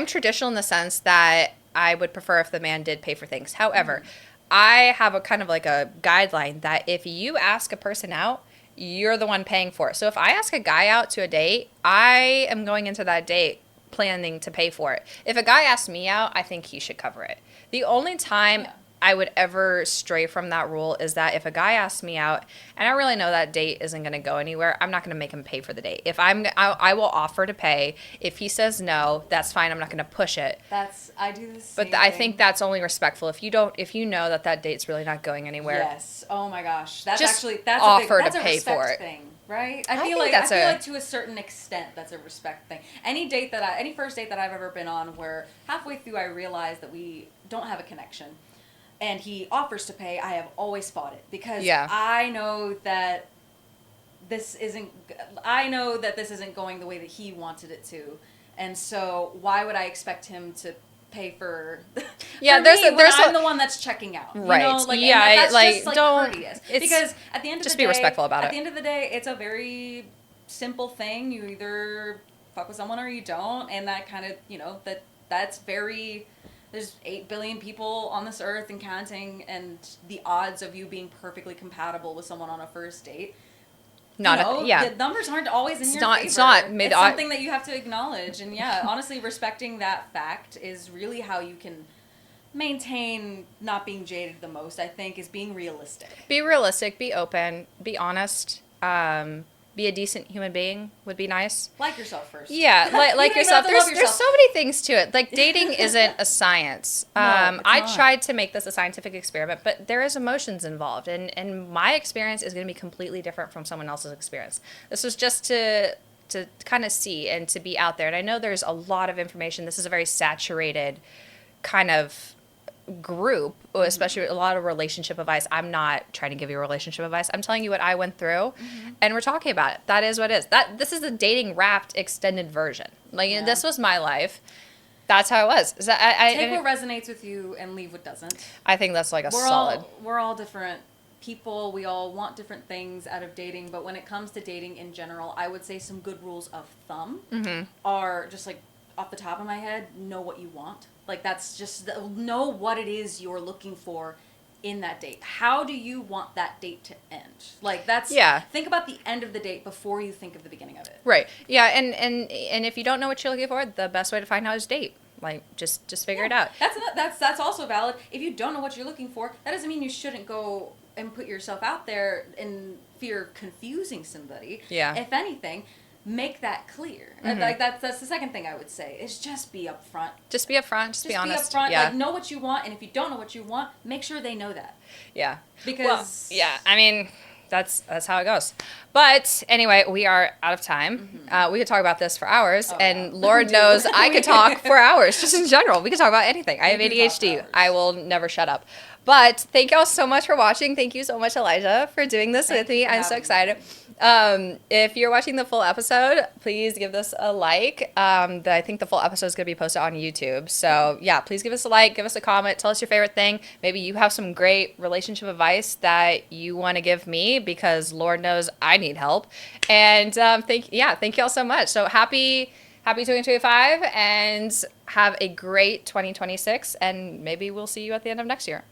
traditional in the sense that I would prefer if the man did pay for things. However, I have a kind of like a guideline that if you ask a person out, you're the one paying for it. So if I ask a guy out to a date, I am going into that date planning to pay for it. If a guy asks me out, I think he should cover it. The only time Yeah. I would ever stray from that rule is that if a guy asks me out and I really know that date isn't going to go anywhere, I'm not going to make him pay for the date. If I will offer to pay. If he says no, that's fine. I'm not going to push it. I do this. But I think that's only respectful. If you know that date's really not going anywhere. Yes. Oh my gosh. That's Just actually that's offer a big, to that's pay a respect for it. thing, right? I I feel think like that's to a certain extent that's a respect thing. Any first date that I've ever been on where halfway through I realize that we don't have a connection, and he offers to pay, I have always fought it because Yeah. I know that this isn't going the way that he wanted it to, and so why would I expect him to pay for? Yeah, for there's me a- when there's I'm a- the one that's checking out, Right. You know? Like, Yeah, and that's like, just, like, don't- courteous. it's- Because at the end of just the be day, respectful about at it. the end of the day, it's a very simple thing. You either fuck with someone or you don't, and that kind of that's very. There's 8 billion people on this earth and counting, and the odds of you being perfectly compatible with someone on a first date. The numbers aren't always in It's your not- favor. it's not. It's something that you have to acknowledge, and yeah, honestly, respecting that fact is really how you can maintain not being jaded the most. I think is being realistic. Be realistic, be open, be honest, be a decent human being would be nice. Like yourself first. Yeah, like You don't even yourself. have to love There's yourself. so many things to it. Like dating isn't a science. No, it's I not. tried to make this a scientific experiment, but there is emotions involved, and my experience is going to be completely different from someone else's experience. This was just to kind of see and to be out there. And I know there's a lot of information. This is a very saturated kind of group, especially a lot of relationship advice. I'm not trying to give you relationship advice. I'm telling you what I went through, and we're talking about it. That is what it is. This is the dating wrapped extended version. Like Yeah. this was my life. That's how it was. So Take what resonates with you and leave what doesn't. I think that's like a solid. We're all different people. We all want different things out of dating, but when it comes to dating in general, I would say some good rules of thumb are just like off the top of my head, know what you want. Like that's just know what it is you're looking for in that date. How do you want that date to end? Like that's think about the end of the date before you think of the beginning of it. Right. Yeah, and if you don't know what you're looking for, the best way to find out is date. Like, just figure it out. That's also valid. If you don't know what you're looking for, that doesn't mean you shouldn't go and put yourself out there in fear of confusing somebody. Yeah. If anything, make that clear. And like that's the second thing I would say is just be upfront. Just be upfront. Just be honest. Be upfront. Yeah. Like, know what you want, and if you don't know what you want, make sure they know that. Yeah. Because yeah, I mean, that's how it goes. But anyway, we are out of time. We could talk about this for hours, and Lord knows I could talk for hours, just in general. We could talk about anything. I have We can talk for ADHD. hours. I will never shut up. But thank y'all so much for watching. Thank you so much, Elijah, for doing this with me. I'm so excited. If you're watching the full episode, please give this a like. I think the full episode is going to be posted on YouTube. So yeah, please give us a like, give us a comment, tell us your favorite thing. Maybe you have some great relationship advice that you want to give me, because Lord knows I need help. And thank y'all so much. So happy 2025, and have a great 2026, and maybe we'll see you at the end of next year.